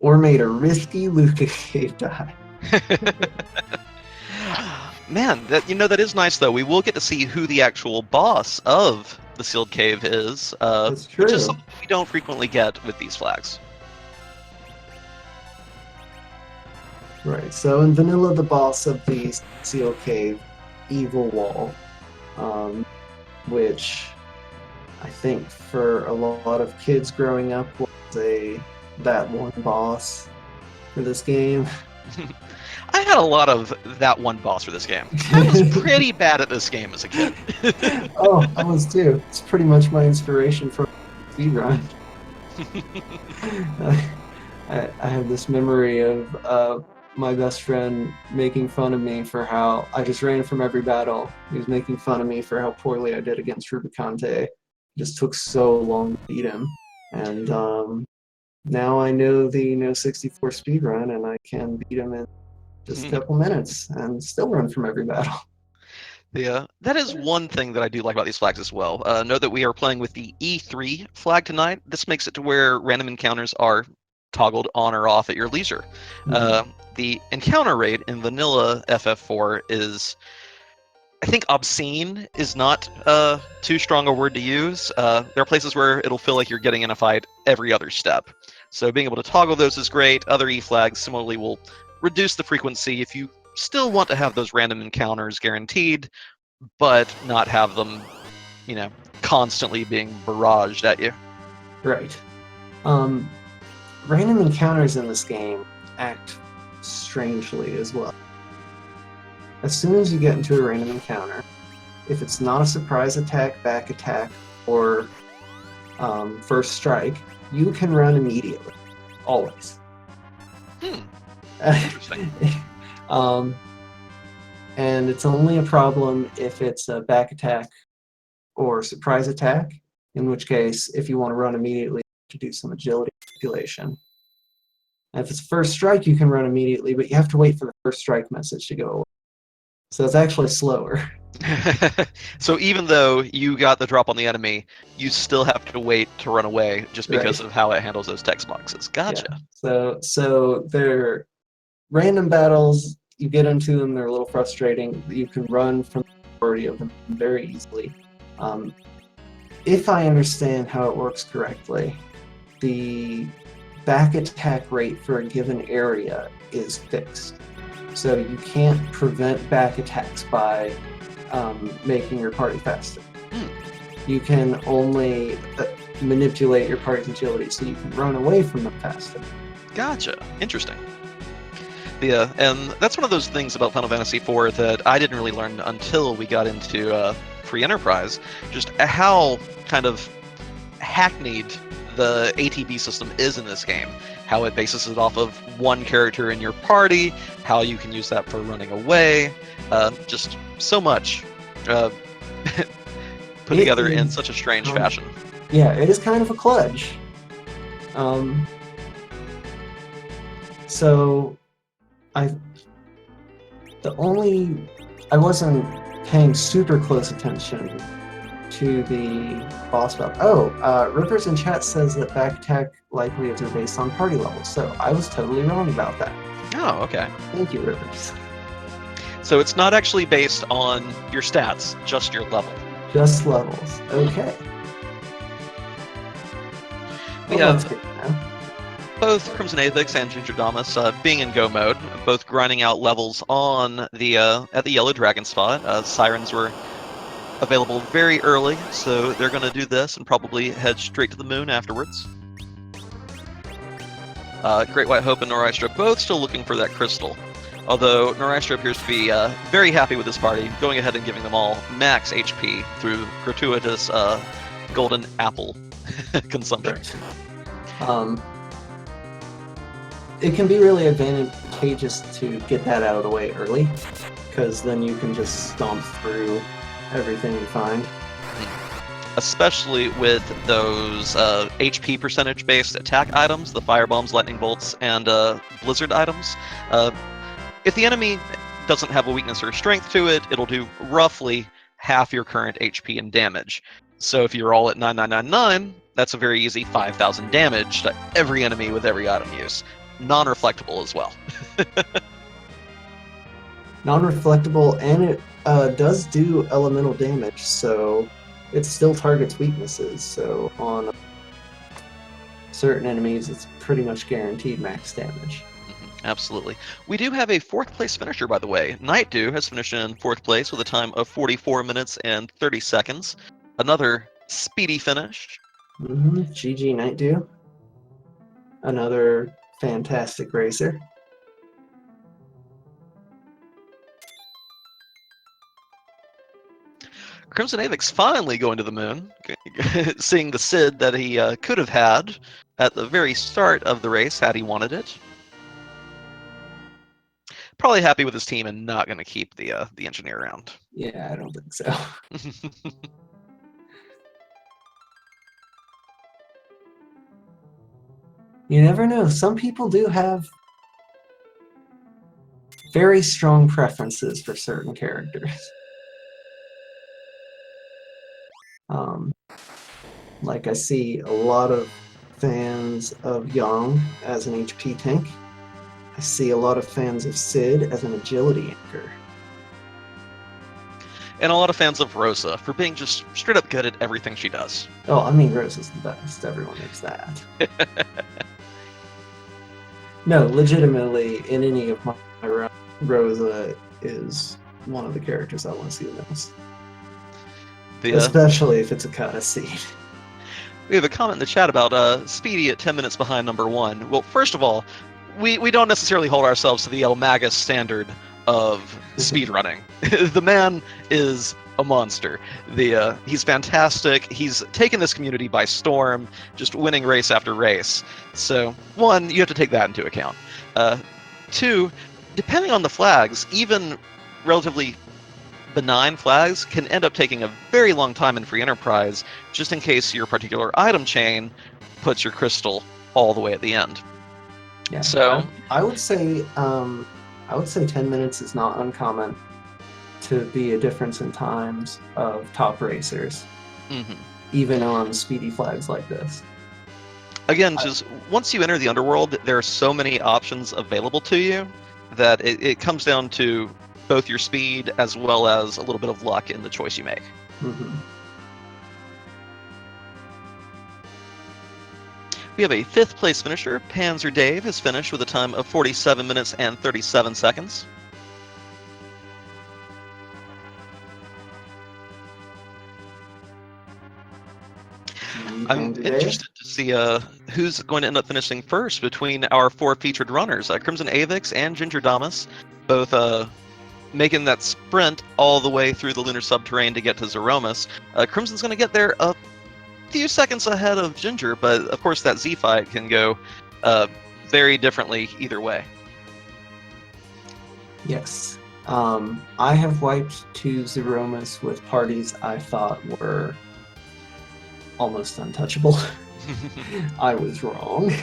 Or made a risky Luca cave die. Man, that is nice though. We will get to see who the actual boss of the sealed cave is. That's true. Which is something we don't frequently get with these flags. Right, so in vanilla, the boss of the sealed cave, Evil Wall, which I think for a lot of kids growing up was that one boss for this game. I had a lot of that one boss for this game. I was pretty bad at this game as a kid. Oh, I was too. It's pretty much my inspiration for speedrun. I have this memory of my best friend making fun of me for how I just ran from every battle. He was making fun of me for how poorly I did against Rubicante. It just took so long to beat him. And now I know the No 64 speedrun, and I can beat him in just a couple minutes and still run from every battle. Yeah, that is one thing that I do like about these flags as well. Note that we are playing with the E3 flag tonight. This makes it to where random encounters are toggled on or off at your leisure. The encounter rate in vanilla FF4 is, I think obscene is not too strong a word to use. There are places where it'll feel like you're getting in a fight every other step. So being able to toggle those is great. Other E flags similarly will reduce the frequency if you still want to have those random encounters guaranteed, but not have them, constantly being barraged at you. Right. Random encounters in this game act strangely as well. As soon as you get into a random encounter, if it's not a surprise attack, back attack, or first strike, you can run immediately. Always. Interesting. And it's only a problem if it's a back attack or surprise attack, in which case, if you want to run immediately, to do some agility manipulation. And if it's first strike, you can run immediately, but you have to wait for the first strike message to go away. So it's actually slower. So even though you got the drop on the enemy, you still have to wait to run away just because of how it handles those text boxes. Gotcha. Yeah. So they're random battles. You get into them, they're a little frustrating. You can run from the majority of them very easily. If I understand how it works correctly, the back attack rate for a given area is fixed. So you can't prevent back attacks by making your party faster. You can only manipulate your party's agility so you can run away from them faster. Gotcha. Interesting. Yeah, and that's one of those things about Final Fantasy IV that I didn't really learn until we got into Pre-Enterprise, just how kind of hackneyed the ATB system is in this game, how it bases it off of one character in your party, how you can use that for running away, just so much put together in such a strange fashion. Yeah, it is kind of a kludge. So I wasn't paying super close attention to the boss battle. Oh, Rivers in chat says that back attack likelihoods are based on party levels, so I was totally wrong about that. Oh, okay. Thank you, Rivers. So it's not actually based on your stats, just your level. Just levels. Okay. We Well, have that's good to know. both Crimson Avix and Ginger Damas being in go mode, both grinding out levels on the at the Yellow Dragon spot. Sirens were available very early, so they're going to do this and probably head straight to the moon afterwards. Great White Hope and Norystra both still looking for that crystal, although Norystra appears to be very happy with this party, going ahead and giving them all max HP through gratuitous golden apple consumption. Right. It can be really advantageous to get that out of the way early, because then you can just stomp through everything you find. Especially with those HP percentage-based attack items, the fire bombs, lightning bolts, and blizzard items. If the enemy doesn't have a weakness or strength to it, it'll do roughly half your current HP and damage. So if you're all at 9999, that's a very easy 5,000 damage to every enemy with every item use. Non-reflectable as well. Non-reflectable, and it does do elemental damage, so it still targets weaknesses. So on certain enemies, it's pretty much guaranteed max damage. Absolutely. We do have a 4th place finisher, by the way. Night Dew has finished in 4th place with a time of 44 minutes and 30 seconds. Another speedy finish. GG Night Dew. Another fantastic racer. Crimson Avix finally going to the moon, seeing the Sid that he could have had at the very start of the race had he wanted it. Probably happy with his team and not going to keep the engineer around. Yeah, I don't think so. You never know. Some people do have very strong preferences for certain characters. Like I see a lot of fans of Yang as an HP tank. I see a lot of fans of Sid as an agility anchor. And a lot of fans of Rosa for being just straight up good at everything she does. Oh, I mean, Rosa's the best. Everyone knows that. No, legitimately, in any of my runs, Rosa is one of the characters I want to see the most. Especially if it's a kind of seed. We have a comment in the chat about Speedy at 10 minutes behind number 1. Well, first of all, we don't necessarily hold ourselves to the El Magus standard of speedrunning. The man is a monster. He's fantastic. He's taken this community by storm, just winning race after race. So, 1, you have to take that into account. 2, depending on the flags, even relatively benign flags can end up taking a very long time in free enterprise, just in case your particular item chain puts your crystal all the way at the end. Yeah. So I would say 10 minutes is not uncommon to be a difference in times of top racers, even on speedy flags like this. Again, just once you enter the underworld, there are so many options available to you that it comes down to both your speed as well as a little bit of luck in the choice you make. We have a 5th place finisher. Panzer Dave has finished with a time of 47 minutes and 37 seconds. I'm interested to see who's going to end up finishing first between our 4 featured runners, Crimson Avix and Ginger Damas, both making that sprint all the way through the lunar subterrane to get to Zeromus. Crimson's going to get there a few seconds ahead of Ginger, but of course that Z fight can go very differently either way. Yes. I have wiped 2 Zeromas with parties I thought were almost untouchable. I was wrong.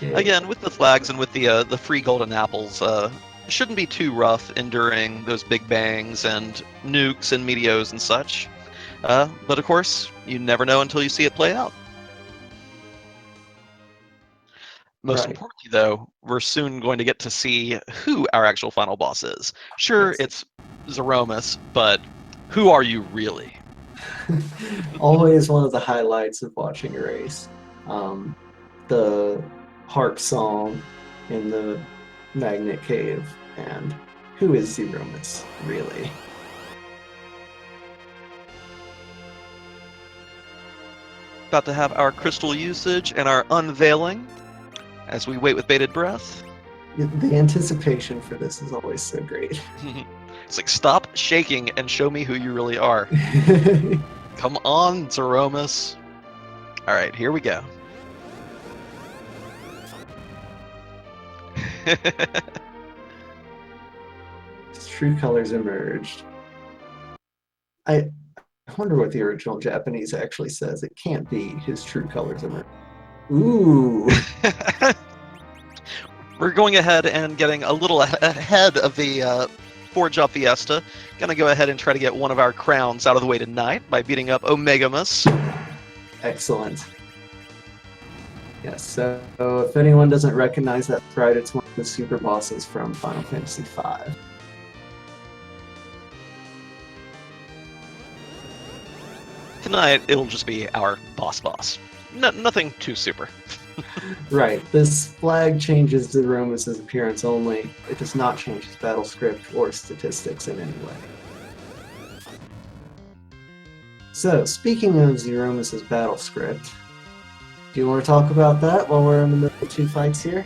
Again, with the flags and with the free golden apples, shouldn't be too rough enduring those big bangs and nukes and meteors and such. But of course, you never know until you see it play out. Most Right. importantly, though, we're soon going to get to see who our actual final boss is. Sure, Yes. it's Zeromus, but who are you really? Always one of the highlights of watching a race. The harp song in the magnet cave, and who is Zeromus, really? About to have our crystal usage and our unveiling as we wait with bated breath. The anticipation for this is always so great. It's like, stop shaking and show me who you really are. Come on, Zeromus. All right, here we go. His true colors emerged. I wonder what the original Japanese actually says. It can't be his true colors emerged. Ooh. We're going ahead and getting a little ahead of the Forge Up Fiesta. Gonna go ahead and try to get one of our crowns out of the way tonight by beating up Omegamus. Excellent. Yes, so if anyone doesn't recognize that sprite, it's one of the super bosses from Final Fantasy V. Tonight, it'll just be our boss. Nothing too super. Right, this flag changes Zeromus' appearance only. It does not change his battle script or statistics in any way. So, speaking of Zeromus' battle script, do you want to talk about that while we're in the middle of two fights here?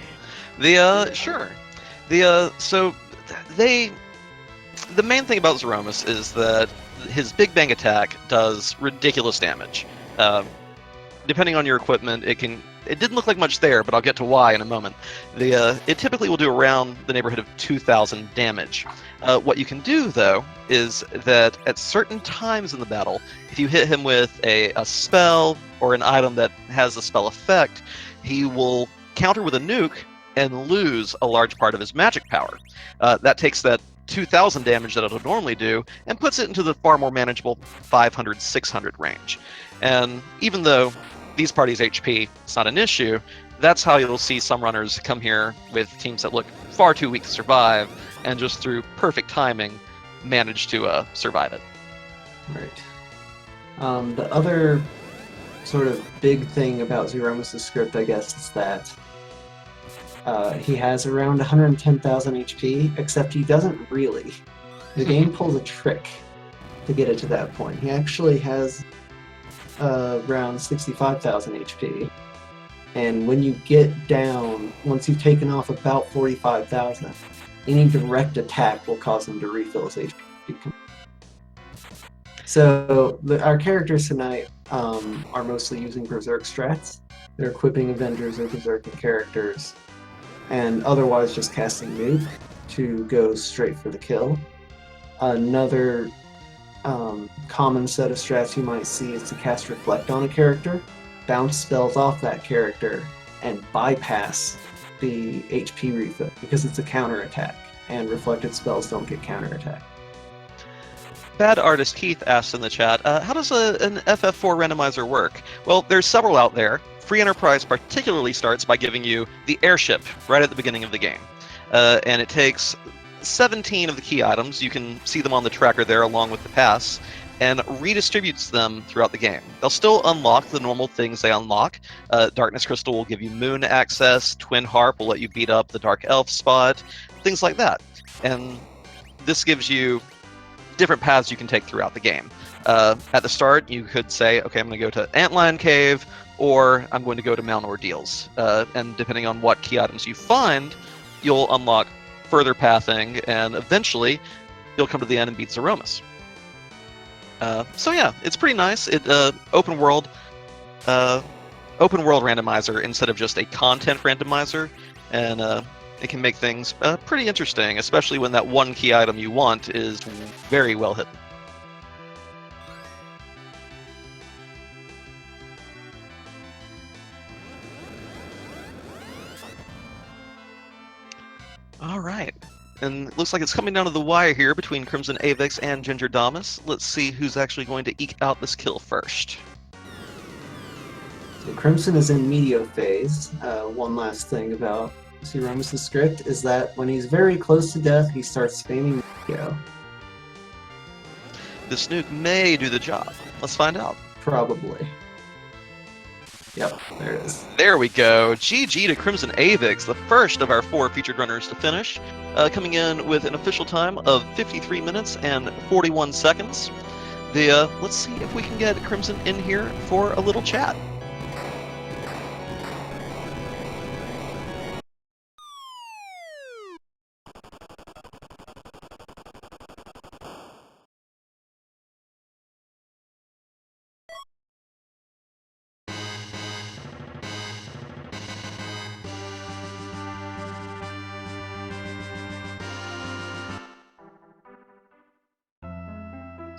Sure. The main thing about Zeromus is that his Big Bang attack does ridiculous damage. Depending on your equipment, it didn't look like much there, but I'll get to why in a moment. It typically will do around the neighborhood of 2,000 damage. What you can do, though, is that at certain times in the battle, if you hit him with a spell or an item that has a spell effect, he will counter with a nuke and lose a large part of his magic power. That takes that 2,000 damage that it'll normally do and puts it into the far more manageable 500, 600 range. And even though these parties' HP is not an issue, that's how you'll see some runners come here with teams that look far too weak to survive, and just through perfect timing, manage to survive it. Right. The other sort of big thing about Zeromus' script, I guess, is that he has around 110,000 HP, except he doesn't really. The game pulls a trick to get it to that point. He actually has around 65,000 HP. And when you get down, once you've taken off about 45,000, any direct attack will cause him to refill his HP. So our characters tonight are mostly using Berserk strats. They're equipping Avengers or Berserking characters, and otherwise just casting Nuke to go straight for the kill. Another common set of strats you might see is to cast Reflect on a character, bounce spells off that character, and bypass the HP refill because it's a counter attack, and reflected spells don't get counter attack. Bad Artist Keith asks in the chat, how does an FF4 randomizer work? Well, there's several out there. Free Enterprise particularly starts by giving you the airship right at the beginning of the game. And it takes 17 of the key items, you can see them on the tracker there along with the pass, and redistributes them throughout the game. They'll still unlock the normal things they unlock. Darkness Crystal will give you moon access, Twin Harp will let you beat up the Dark Elf spot, things like that. And this gives you different paths you can take throughout the game. At the start, you could say, okay, I'm going to go to Antlion Cave, or I'm going to go to Mount Ordeals. And depending on what key items you find, you'll unlock further pathing, and eventually you'll come to the end and beat Zeromus. So yeah, it's pretty nice. It open world randomizer instead of just a content randomizer, and it can make things pretty interesting, especially when that one key item you want is very well hidden. All right, And it looks like it's coming down to the wire here between Crimson Avix and Ginger Damas. Let's see who's actually going to eke out this kill first. So Crimson is in medio phase. One last thing about C. Romus' script is that when he's very close to death, he starts spamming medio. This nuke may do the job. Let's find out. Probably. Yep, there it is. There we go. GG to Crimson Avix, the first of our 4 featured runners to finish, coming in with an official time of 53 minutes and 41 seconds. Let's see if we can get Crimson in here for a little chat.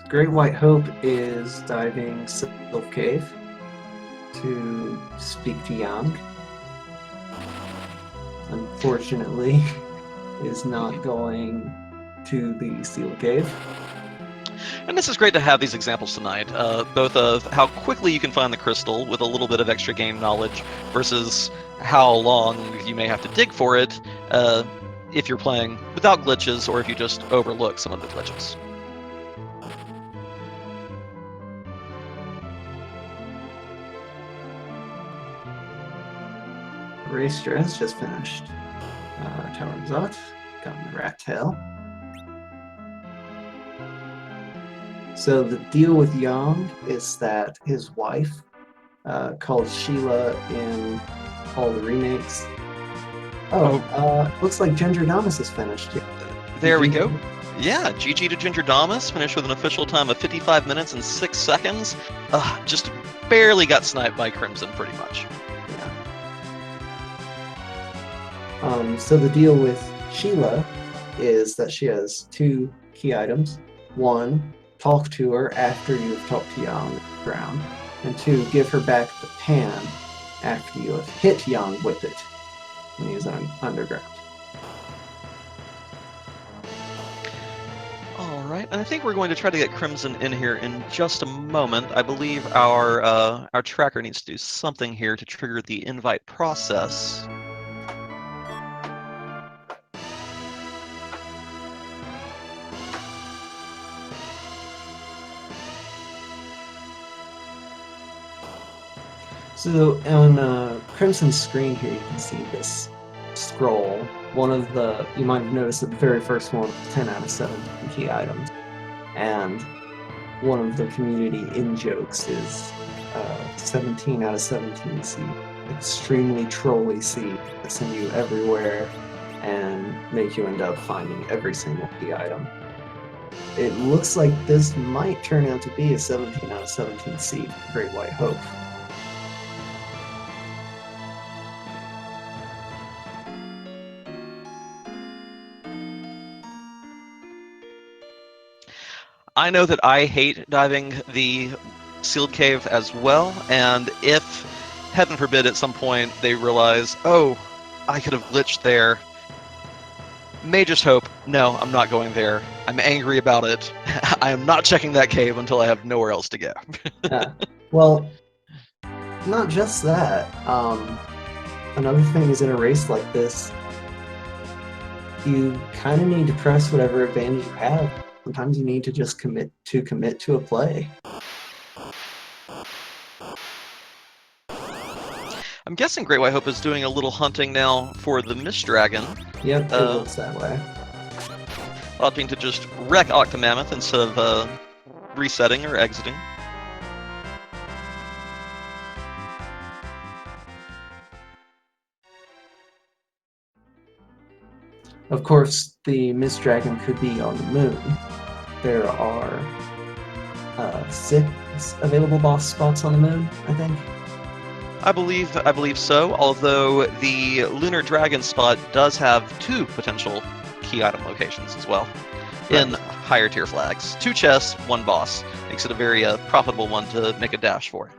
Great White Hope is diving Sylph Cave to speak to Yang. Unfortunately, is not going to the Seal Cave. And this is great to have these examples tonight, both of how quickly you can find the crystal with a little bit of extra game knowledge versus how long you may have to dig for it if you're playing without glitches or if you just overlook some of the glitches. Racer has just finished. Tower Exhaust, gotten the rat tail. So the deal with Yang is that his wife, called Sheila in all the remakes. Looks like Ginger Damas is finished. There we go. Yeah, GG to Ginger Damas, finished with an official time of 55 minutes and 6 seconds. Just barely got sniped by Crimson, pretty much. So the deal with Sheila is that she has 2 key items. 1, talk to her after you've talked to Yang on the ground. And 2, give her back the pan after you have hit Yang with it when he's underground. Alright, and I think we're going to try to get Crimson in here in just a moment. I believe our tracker needs to do something here to trigger the invite process. So on Crimson's screen here, you can see this scroll. One of the, you might have noticed that the very first one, 10 out of 17 key items. And one of the community in-jokes is 17 out of 17 seed. Extremely trolly seed that send you everywhere and make you end up finding every single key item. It looks like this might turn out to be a 17 out of 17 seed, Great White Hope. I know that I hate diving the sealed cave as well, and if, heaven forbid, at some point they realize, oh, I could have glitched there, may just hope, no, I'm not going there. I'm angry about it. I am not checking that cave until I have nowhere else to go. Well, not just that. Another thing is in a race like this, you kind of need to press whatever advantage you have. Sometimes you need to just commit to a play. I'm guessing Great White Hope is doing a little hunting now for the Mist Dragon. Yep, it looks that way. Opting to just wreck Octomammoth instead of resetting or exiting. Of course, the Mist Dragon could be on the moon. There are 6 available boss spots on the moon, I think. I believe so, although the Lunar Dragon spot does have 2 potential key item locations as well, Right. in higher tier flags. 2 chests, 1 boss. Makes it a very profitable one to make a dash for.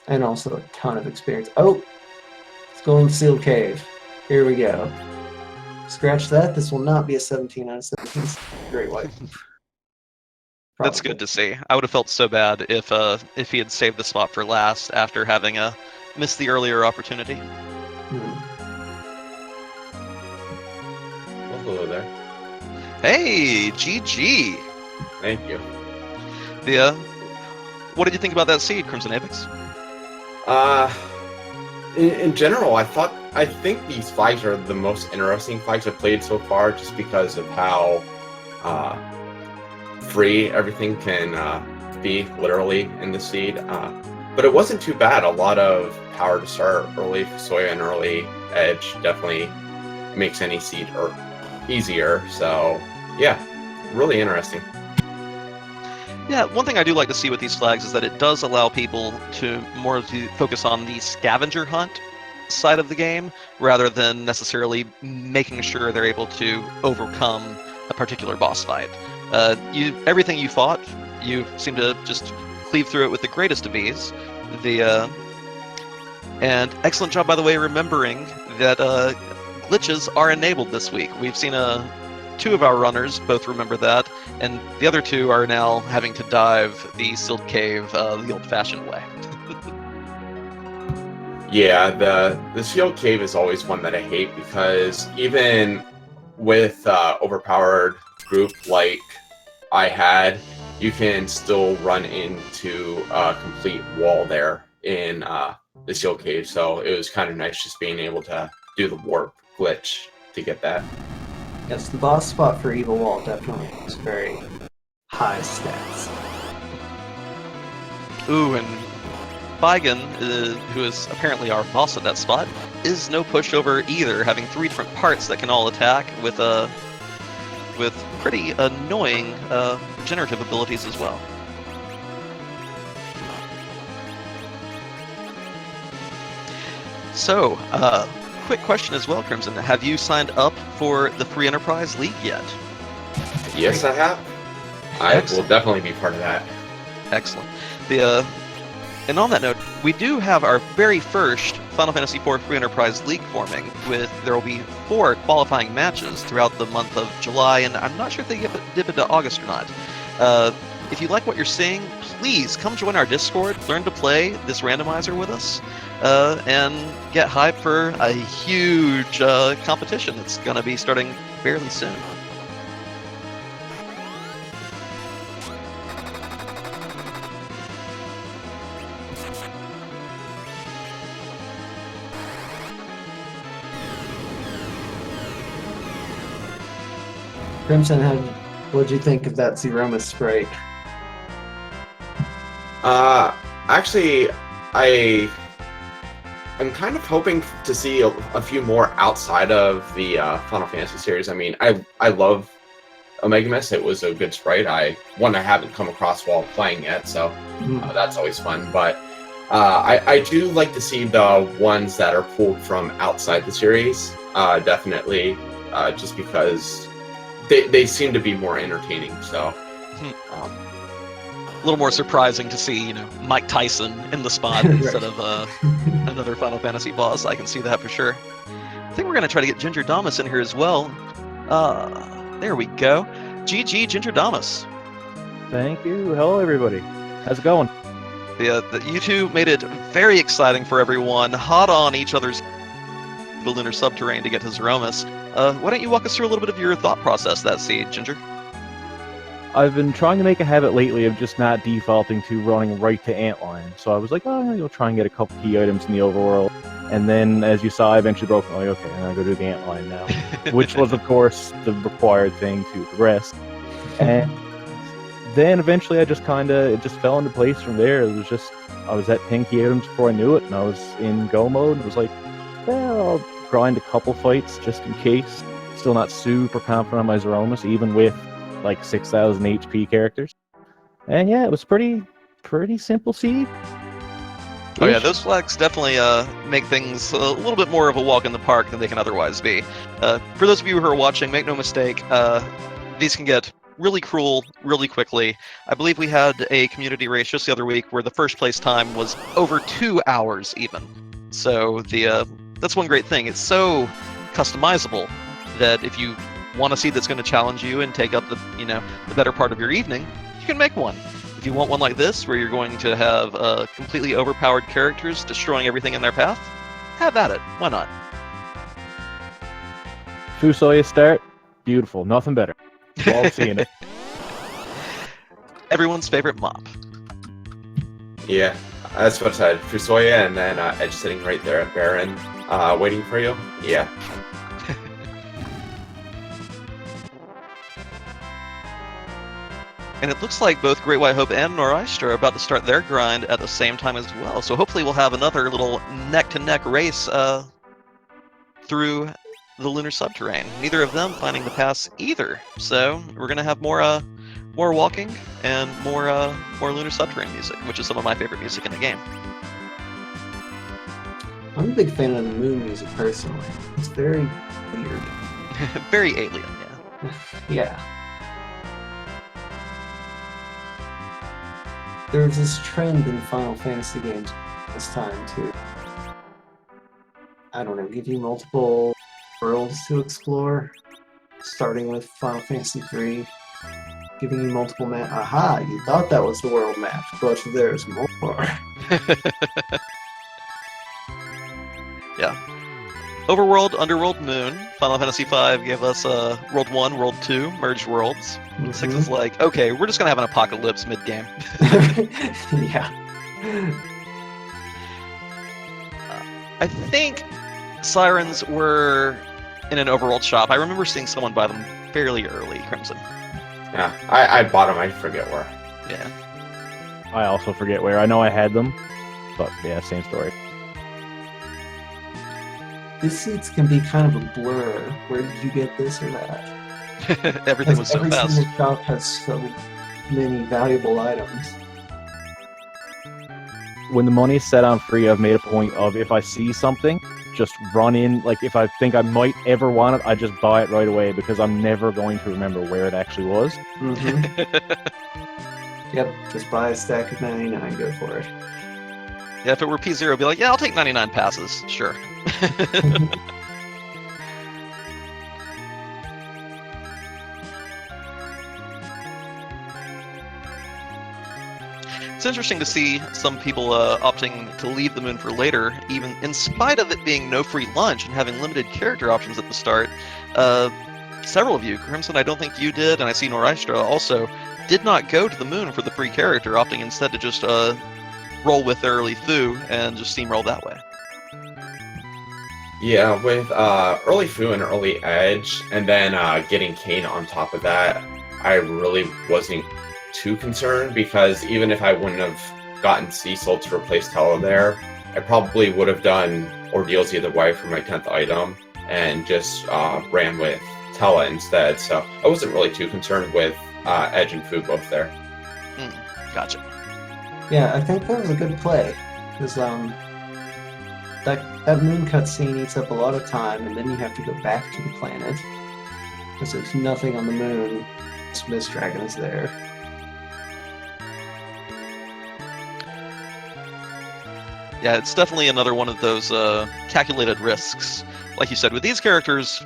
And also a ton of experience. Oh! It's going to Seal Cave. Here we go. Scratch that. This will not be a 17 out of 17 Great White. That's good to see. I would have felt so bad if he had saved the spot for last after having missed the earlier opportunity. Well, hello there. Hey, GG. Thank you. What did you think about that seed, Crimson Apex? In general, I think these flags are the most interesting flags I've played so far, just because of how free everything can be, literally, in the seed. But it wasn't too bad. A lot of power to start early. Soya and early edge definitely makes any seed easier. So, yeah, really interesting. Yeah, one thing I do like to see with these flags is that it does allow people to focus on the scavenger hunt side of the game, rather than necessarily making sure they're able to overcome a particular boss fight. Everything you fought, you seem to just cleave through it with the greatest of ease. And excellent job, by the way, remembering that glitches are enabled this week. We've seen two of our runners both remember that, and the other two are now having to dive the sealed cave the old-fashioned way. Yeah, the sealed cave is always one that I hate, because even with overpowered group like I had, you can still run into a complete wall there in the sealed cave. So it was kind of nice just being able to do the warp glitch to get that. Yes, the boss spot for Evil Wall definitely has very high stats. Ooh, and Bigan, who is apparently our boss at that spot, is no pushover either, having 3 different parts that can all attack with pretty annoying regenerative abilities as well. So, quick question as well, Crimson. Have you signed up for the Free Enterprise League yet? Yes, I have. I will definitely be part of that. Excellent. And on that note, we do have our very first Final Fantasy IV Free Enterprise League forming. There will be 4 qualifying matches throughout the month of July, and I'm not sure if they dip into August or not. If you like what you're seeing, please come join our Discord, learn to play this randomizer with us, and get hyped for a huge competition that's going to be starting fairly soon. Crimson, what'd you think of that Zeroma sprite? Actually, I'm kind of hoping to see a few more outside of the Final Fantasy series. I mean, I love Omega Mist. It was a good sprite. I haven't come across while playing yet, so that's always fun. But I do like to see the ones that are pulled from outside the series, definitely, just because they seem to be more entertaining. So. A little more surprising to see, Mike Tyson in the spot instead of another Final Fantasy boss. I can see that for sure. I think we're going to try to get Ginger Damas in here as well. There we go. GG, Ginger Damas. Thank you. Hello, everybody. How's it going? You two made it very exciting for everyone. Hot on each other's the lunar subterranean to get to Zeromus. Why don't you walk us through a little bit of your thought process that seed, Ginger? I've been trying to make a habit lately of just not defaulting to running right to Antline. So I was like, oh, I'll try and get a couple key items in the overworld. And then, as you saw, I eventually broke. I'm like, okay, I'm going to go do the Antline now. Which was, of course, the required thing to progress. And then eventually it just fell into place from there. It was just, I was at 10 key items before I knew it, and I was in go mode. It was like, well, I'll grind a couple fights just in case. Still not super confident on my Zeromus, even with like 6,000 HP characters. And yeah, it was pretty simple seed. Oh yeah, those flags definitely make things a little bit more of a walk in the park than they can otherwise be. For those of you who are watching, make no mistake, these can get really cruel really quickly. I believe we had a community race just the other week where the first place time was over 2 hours even. So that's one great thing. It's so customizable that if you want a seed that's going to challenge you and take up the the better part of your evening, you can make one. If you want one like this, where you're going to have completely overpowered characters destroying everything in their path, have at it. Why not? Fusoya start, beautiful, nothing better. Love seeing it. Everyone's favorite mop. Yeah, that's what I said. Fusoya, and then Edge sitting right there at Baron, waiting for you. Yeah. And it looks like both Great White Hope and Nor'Easter are about to start their grind at the same time as well. So hopefully we'll have another little neck-to-neck race through the lunar subterrane. Neither of them finding the pass either. So we're gonna have more walking and more lunar subterrane music, which is some of my favorite music in the game. I'm a big fan of the moon music personally. It's very weird. Very alien, yeah. Yeah. There's this trend in Final Fantasy games this time to, I don't know, give you multiple worlds to explore, starting with Final Fantasy III, giving you multiple maps. Aha, you thought that was the world map, but there's more. Yeah. Overworld, Underworld, Moon. Final Fantasy V gave us World 1, World 2, merged worlds. 6 is like, okay, we're just going to have an apocalypse mid-game. Yeah. I think Sirens were in an Overworld shop. I remember seeing someone buy them fairly early, Crimson. Yeah, I bought them. I forget where. Yeah. I also forget where. I know I had them, but yeah, same story. These seats can be kind of a blur. Where did you get this or that? Everything was so every fast. single shop has so many valuable items. When the money is set on free, I've made a point of, if I see something, just run in. Like, if I think I might ever want it, I just buy it right away, because I'm never going to remember where it actually was. Yep, just buy a stack of 99 and go for it. Yeah, if it were P0, it'd be like, yeah, I'll take 99 passes. Sure. It's interesting to see some people opting to leave the moon for later, even in spite of it being no free lunch and having limited character options at the start. Several of you, Crimson, I don't think you did, and I see Nor'Easter also, did not go to the moon for the free character, opting instead to just roll with early Fu and just steamroll that way. Yeah, with early Fu and early Edge, and then getting Kane on top of that, I really wasn't too concerned, because even if I wouldn't have gotten Cecil to replace Tella there, I probably would have done Ordeals either way for my 10th item and just ran with Tella instead. So I wasn't really too concerned with Edge and Fu both there. Gotcha. Yeah, I think that was a good play, because that moon cutscene eats up a lot of time, and then you have to go back to the planet, because there's nothing on the moon. Miss Dragon is there. Yeah, it's definitely another one of those calculated risks. Like you said, with these characters,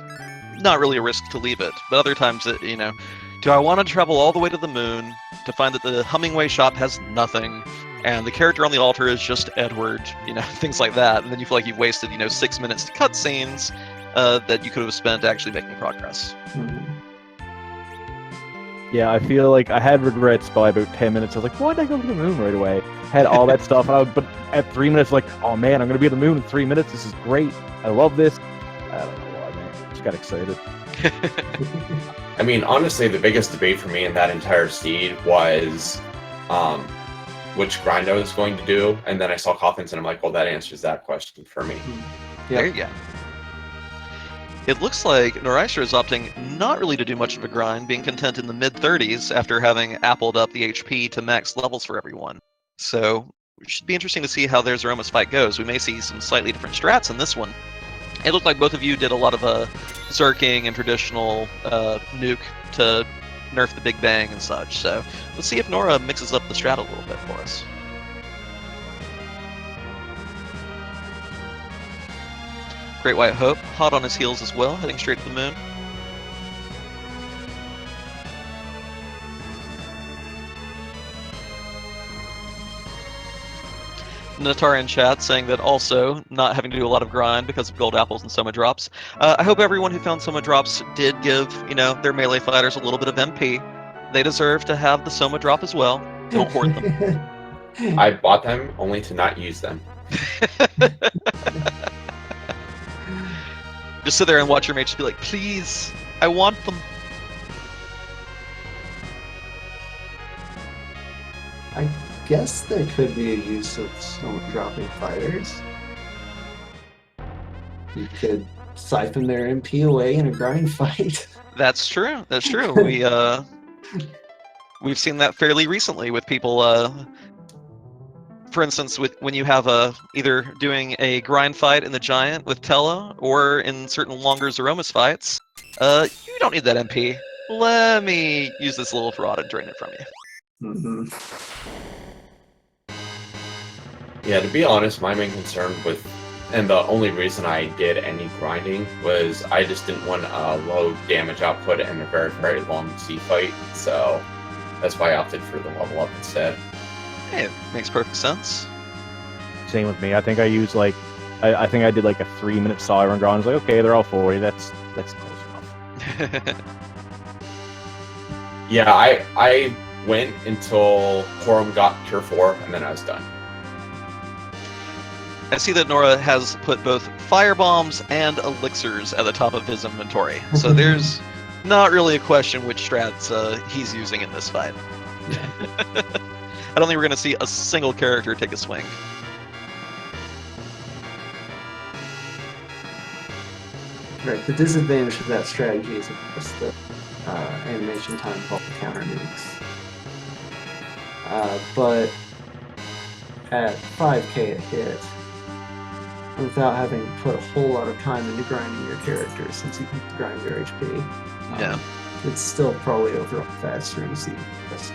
not really a risk to leave it. But other times, do I want to travel all the way to the moon to find that the Hummingway shop has nothing, and the character on the altar is just Edward, things like that, and then you feel like you've wasted, 6 minutes to cutscenes that you could have spent actually making progress. Yeah, I feel like I had regrets by about 10 minutes. I was like, why did I go to the moon right away? Had all that stuff, but at 3 minutes, like, oh man, I'm going to be at the moon in 3 minutes. This is great. I love this. I don't know why, man. Just got excited. I mean, honestly, the biggest debate for me in that entire seed was which grind I was going to do, and then I saw Coffins, and I'm like, well, that answers that question for me. There you go. It looks like Nor'Easter is opting not really to do much of a grind, being content in the mid-30s after having appled up the HP to max levels for everyone. So it should be interesting to see how their Zeromus fight goes. We may see some slightly different strats in this one. It looked like both of you did a lot of zerking and traditional nuke to nerf the Big Bang and such. So let's see if Nora mixes up the strat a little bit for us. Great White Hope, hot on his heels as well, heading straight to the moon. Natar in chat saying that also not having to do a lot of grind because of gold apples and Soma drops. I hope everyone who found Soma drops did give, their melee fighters a little bit of MP. They deserve to have the Soma drop as well. Don't hoard them. I bought them only to not use them. Just sit there and watch your mate just be like, please, I want them. I guess there could be a use of Soma dropping fighters. You could siphon their MP away in a grind fight. That's true. That's true. We've seen that fairly recently with people. For instance, when you have either doing a grind fight in the Giant with Tella, or in certain longer Zeromus fights, you don't need that MP. Let me use this little rod and drain it from you. Mm-hmm. Yeah, to be honest, my main concern with, and the only reason I did any grinding, was I just didn't want a low damage output and a very, very long C fight, so that's why I opted for the level up instead. Hey, it makes perfect sense. Same with me. I think I used I think I did like a 3-minute Siren grind. I was like, okay, they're all 40. That's close enough. Yeah, I went until Quorum got tier 4, and then I was done. I see that Nora has put both fire bombs and elixirs at the top of his inventory, so there's not really a question which strats he's using in this fight. I don't think we're going to see a single character take a swing. Right, the disadvantage of that strategy is, of course, the animation time called the counter nukes. But at 5k a hit, without having to put a whole lot of time into grinding your character, since you can grind your HP, Yeah. it's still probably overall faster in seeing this.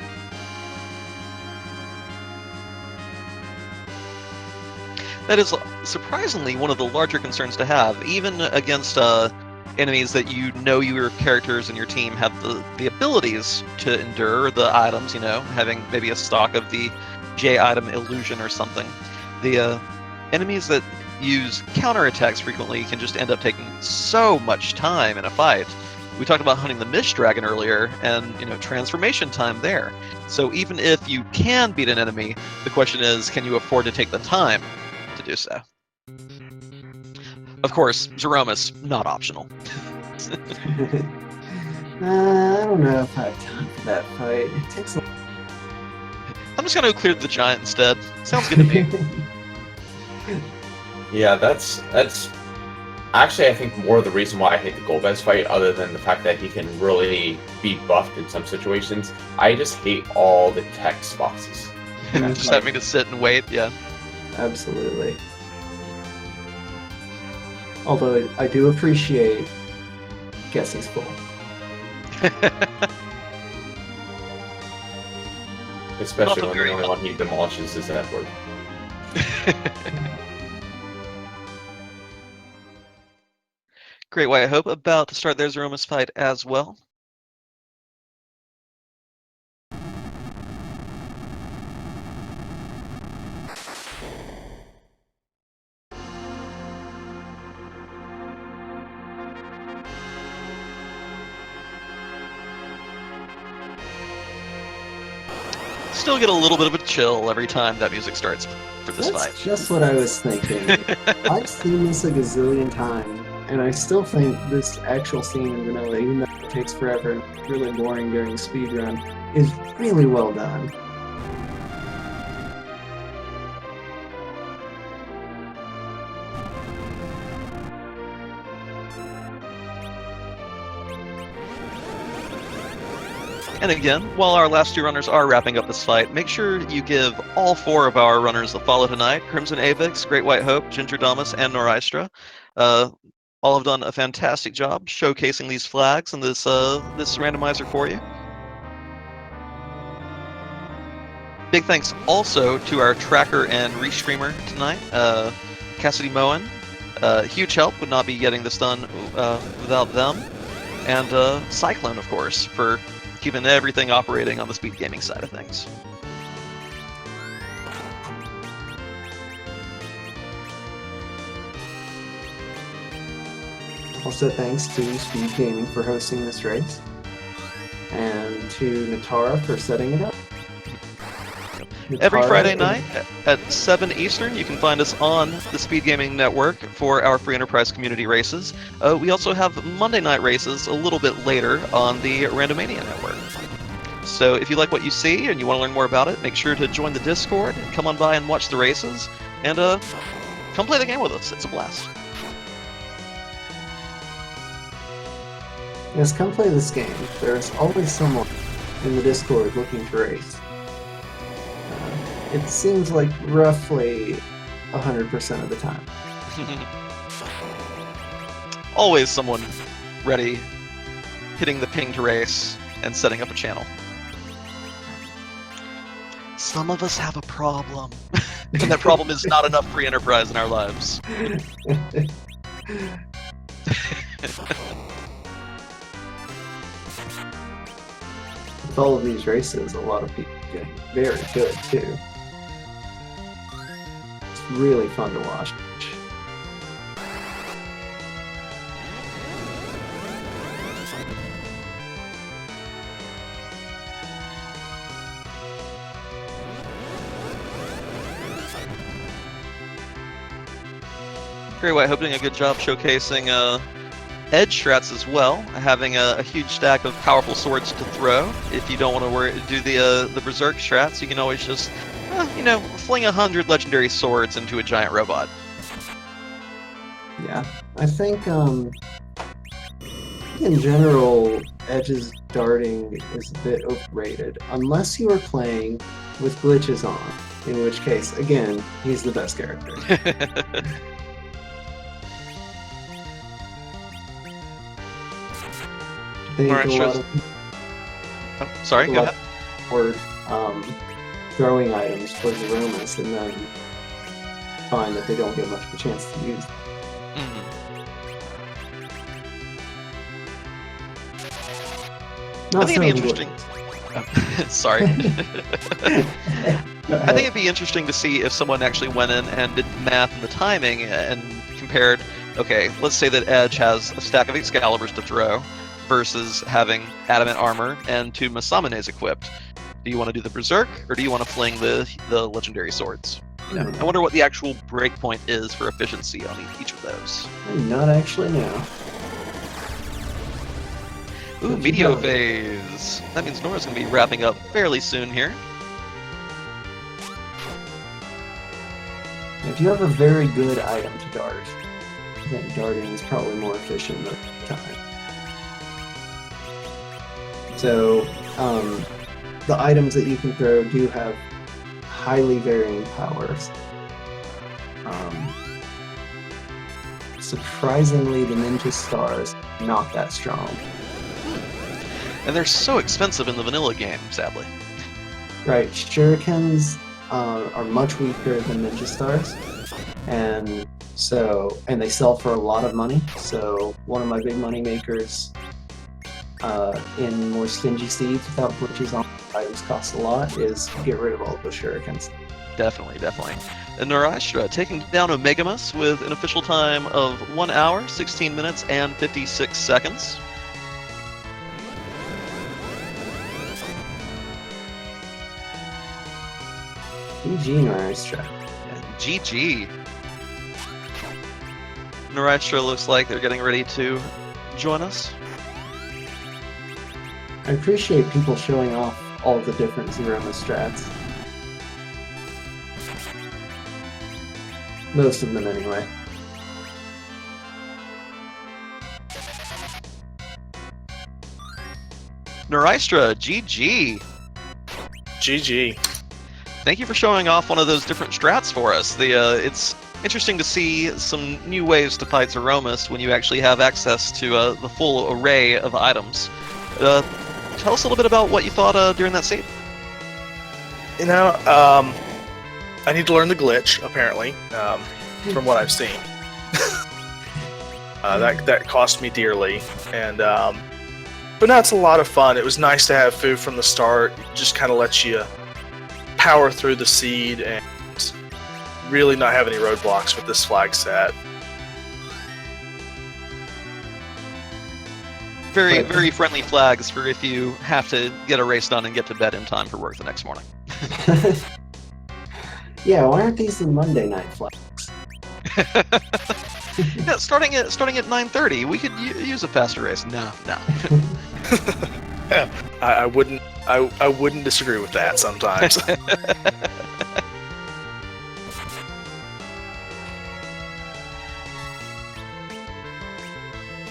That is surprisingly one of the larger concerns to have, even against enemies that your characters and your team have the abilities to endure the items, having maybe a stock of the J item illusion or something. The enemies that use counterattacks frequently can just end up taking so much time in a fight. We talked about hunting the Mist Dragon earlier, and transformation time there. So even if you can beat an enemy, the question is, can you afford to take the time to do so? Of course, Zeromus, not optional. I don't know if I have time for that fight. It takes a I'm just going to clear the Giant instead. Sounds good to me. Yeah, that's actually, I think, more the reason why I hate the Golbez fight, other than the fact that he can really be buffed in some situations. I just hate all the text boxes. Just having to sit and wait, yeah. Absolutely. Although I do appreciate Guess He's Full. Especially Also when very the only one he demolishes is Edward. Great White Hope about to start their Zeromus fight as well. Still get a little bit of a chill every time that music starts for this That's fight. just what I was thinking. I've seen this a gazillion times, and I still think this actual scene in Vanilla, even though it takes forever and it's really boring during speedrun, is really well done. And again, while our last two runners are wrapping up this fight, make sure you give all four of our runners that follow tonight, Crimson Avix, Great White Hope, Ginger Damas, and Noristra. All have done a fantastic job showcasing these flags and this randomizer for you. Big thanks also to our tracker and restreamer tonight, Cassidy Moen. Huge help, would not be getting this done without them. And Cyclone, of course, for keeping everything operating on the speed gaming side of things. Also, thanks to Speed Gaming for hosting this race, and to Natara for setting it up. Every Natara Friday is- night at 7 Eastern, you can find us on the Speed Gaming Network for our Free Enterprise community races. We also have Monday night races a little bit later on the Randomania Network. So if you like what you see and you want to learn more about it, make sure to join the Discord, come on by and watch the races, and come play the game with us. It's a blast. Yes, come play this game. There's always someone in the Discord looking to race. It seems like roughly 100% of the time. Always someone ready, hitting the ping to race, and setting up a channel. Some of us have a problem. And that problem is not enough free enterprise in our lives. With all of these races, a lot of people get very good too. It's really fun to watch. Very White Hope doing a good job showcasing edge strats as well, having a huge stack of powerful swords to throw. If you don't want to do the berserk strats, you can always just, fling 100 legendary swords into a giant robot. Yeah, I think in general, Edge's darting is a bit overrated, unless you are playing with glitches on, in which case, again, he's the best character. I think Alright, a lot of Oh, sorry, go ahead. word throwing items for Zeromus and then find that they don't get much of a chance to use them. Mhm. Not I think it'd be saying interesting. Sorry. I think it'd be interesting to see if someone actually went in and did math and the timing and compared, okay, let's say that Edge has a stack of Excaliburs to throw versus having adamant armor and 2 Masamenes equipped. Do you want to do the Berserk or do you want to fling the legendary swords? I wonder what the actual breakpoint is for efficiency on each of those. I do not actually know. Ooh, Meteor Phase! That means Nora's going to be wrapping up fairly soon here. If you have a very good item to dart, I think darting is probably more efficient most of the time. So, the items that you can throw do have highly varying powers. Surprisingly, the Ninja Stars not that strong. And they're so expensive in the vanilla game, sadly. Right, shurikens are much weaker than Ninja Stars, and they sell for a lot of money. So one of my big money makers in more stingy seeds without glitches on items cost a lot is get rid of all those shurikens. Definitely. And Norashtra taking down Omegamus with an official time of 1 hour, 16 minutes, and 56 seconds. GG Norastra. GG. Norashtra looks like they're getting ready to join us. I appreciate people showing off all the different Zeroma strats. Most of them anyway. Norashtra, GG. GG. Thank you for showing off one of those different strats for us. It's interesting to see some new ways to fight Zeromus when you actually have access to the full array of items. Tell us a little bit about what you thought during that scene. I need to learn the glitch, apparently, from what I've seen. That cost me dearly, but now it's a lot of fun. It was nice to have food from the start. It just kind of lets you power through the seed and really not have any roadblocks with this flag set. Very, But- very friendly flags for if you have to get a race done and get to bed in time for work the next morning. Yeah, why aren't these the Monday night flags? Yeah, starting at 9:30, we could use a faster race. No. I wouldn't disagree with that sometimes.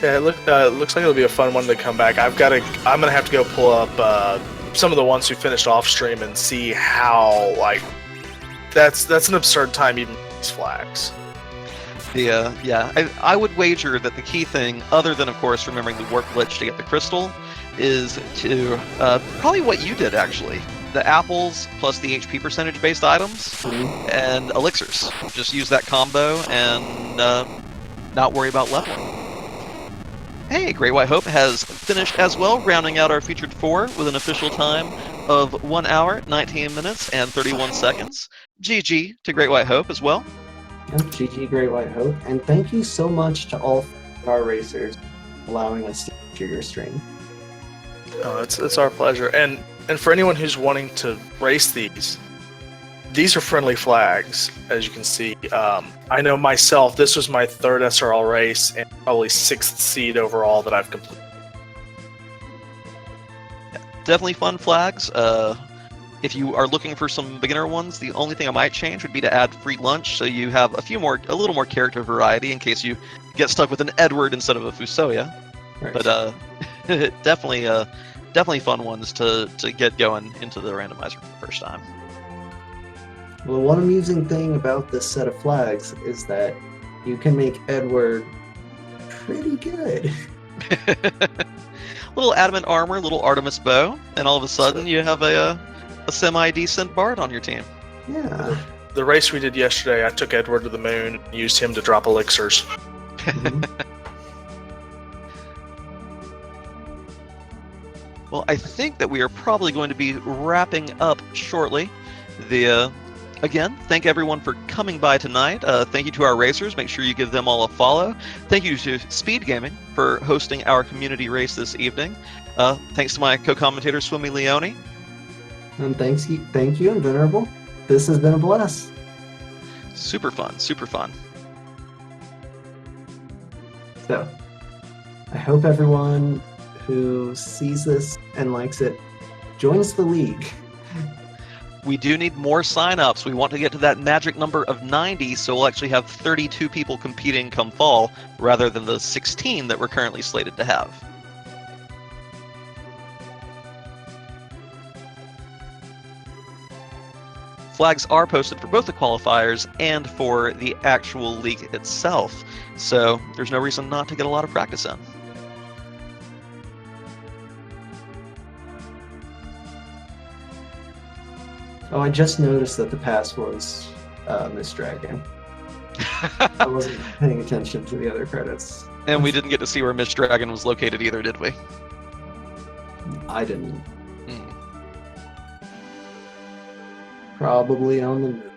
Yeah, it looks like it'll be a fun one to come back. I'm gonna have to go pull up some of the ones who finished off stream and see how that's an absurd time even for these flags. I would wager that the key thing, other than of course remembering the warp glitch to get the crystal, is to probably what you did actually. The apples plus the HP percentage based items and elixirs. Just use that combo and not worry about leveling. Hey, Great White Hope has finished as well, rounding out our featured 4 with an official time of 1 hour, 19 minutes, and 31 seconds. GG to Great White Hope as well. Yep, GG Great White Hope, and thank you so much to all of our racers allowing us to feature your stream. Oh, it's our pleasure. And for anyone who's wanting to race these are friendly flags, as you can see. I know myself, this was my 3rd SRL race and probably 6th seed overall that I've completed. Definitely fun flags. If you are looking for some beginner ones, the only thing I might change would be to add free lunch, so you have a little more character variety in case you get stuck with an Edward instead of a Fusoya. Right. But definitely fun ones to get going into the randomizer for the first time. Well, one amusing thing about this set of flags is that you can make Edward pretty good. Little adamant armor, little Artemis bow, and all of a sudden you have a semi-decent bard on your team. Yeah. The race we did yesterday, I took Edward to the moon, used him to drop elixirs. Mhm. Well, I think that we are probably going to be wrapping up shortly. Again, thank everyone for coming by tonight. Thank you to our racers. Make sure you give them all a follow. Thank you to Speed Gaming for hosting our community race this evening. Thanks to my co-commentator, Swimmy Leone. And thank you, and Venerable. This has been a blast. Super fun, super fun. So, I hope everyone who sees this and likes it joins the league. We do need more sign-ups. We want to get to that magic number of 90, so we'll actually have 32 people competing come fall, rather than the 16 that we're currently slated to have. Flags are posted for both the qualifiers and for the actual league itself, so there's no reason not to get a lot of practice in. Oh, I just noticed that the pass was Miss Dragon. I wasn't paying attention to the other credits. And we didn't get to see where Miss Dragon was located either, did we? I didn't. Hmm. Probably on the moon.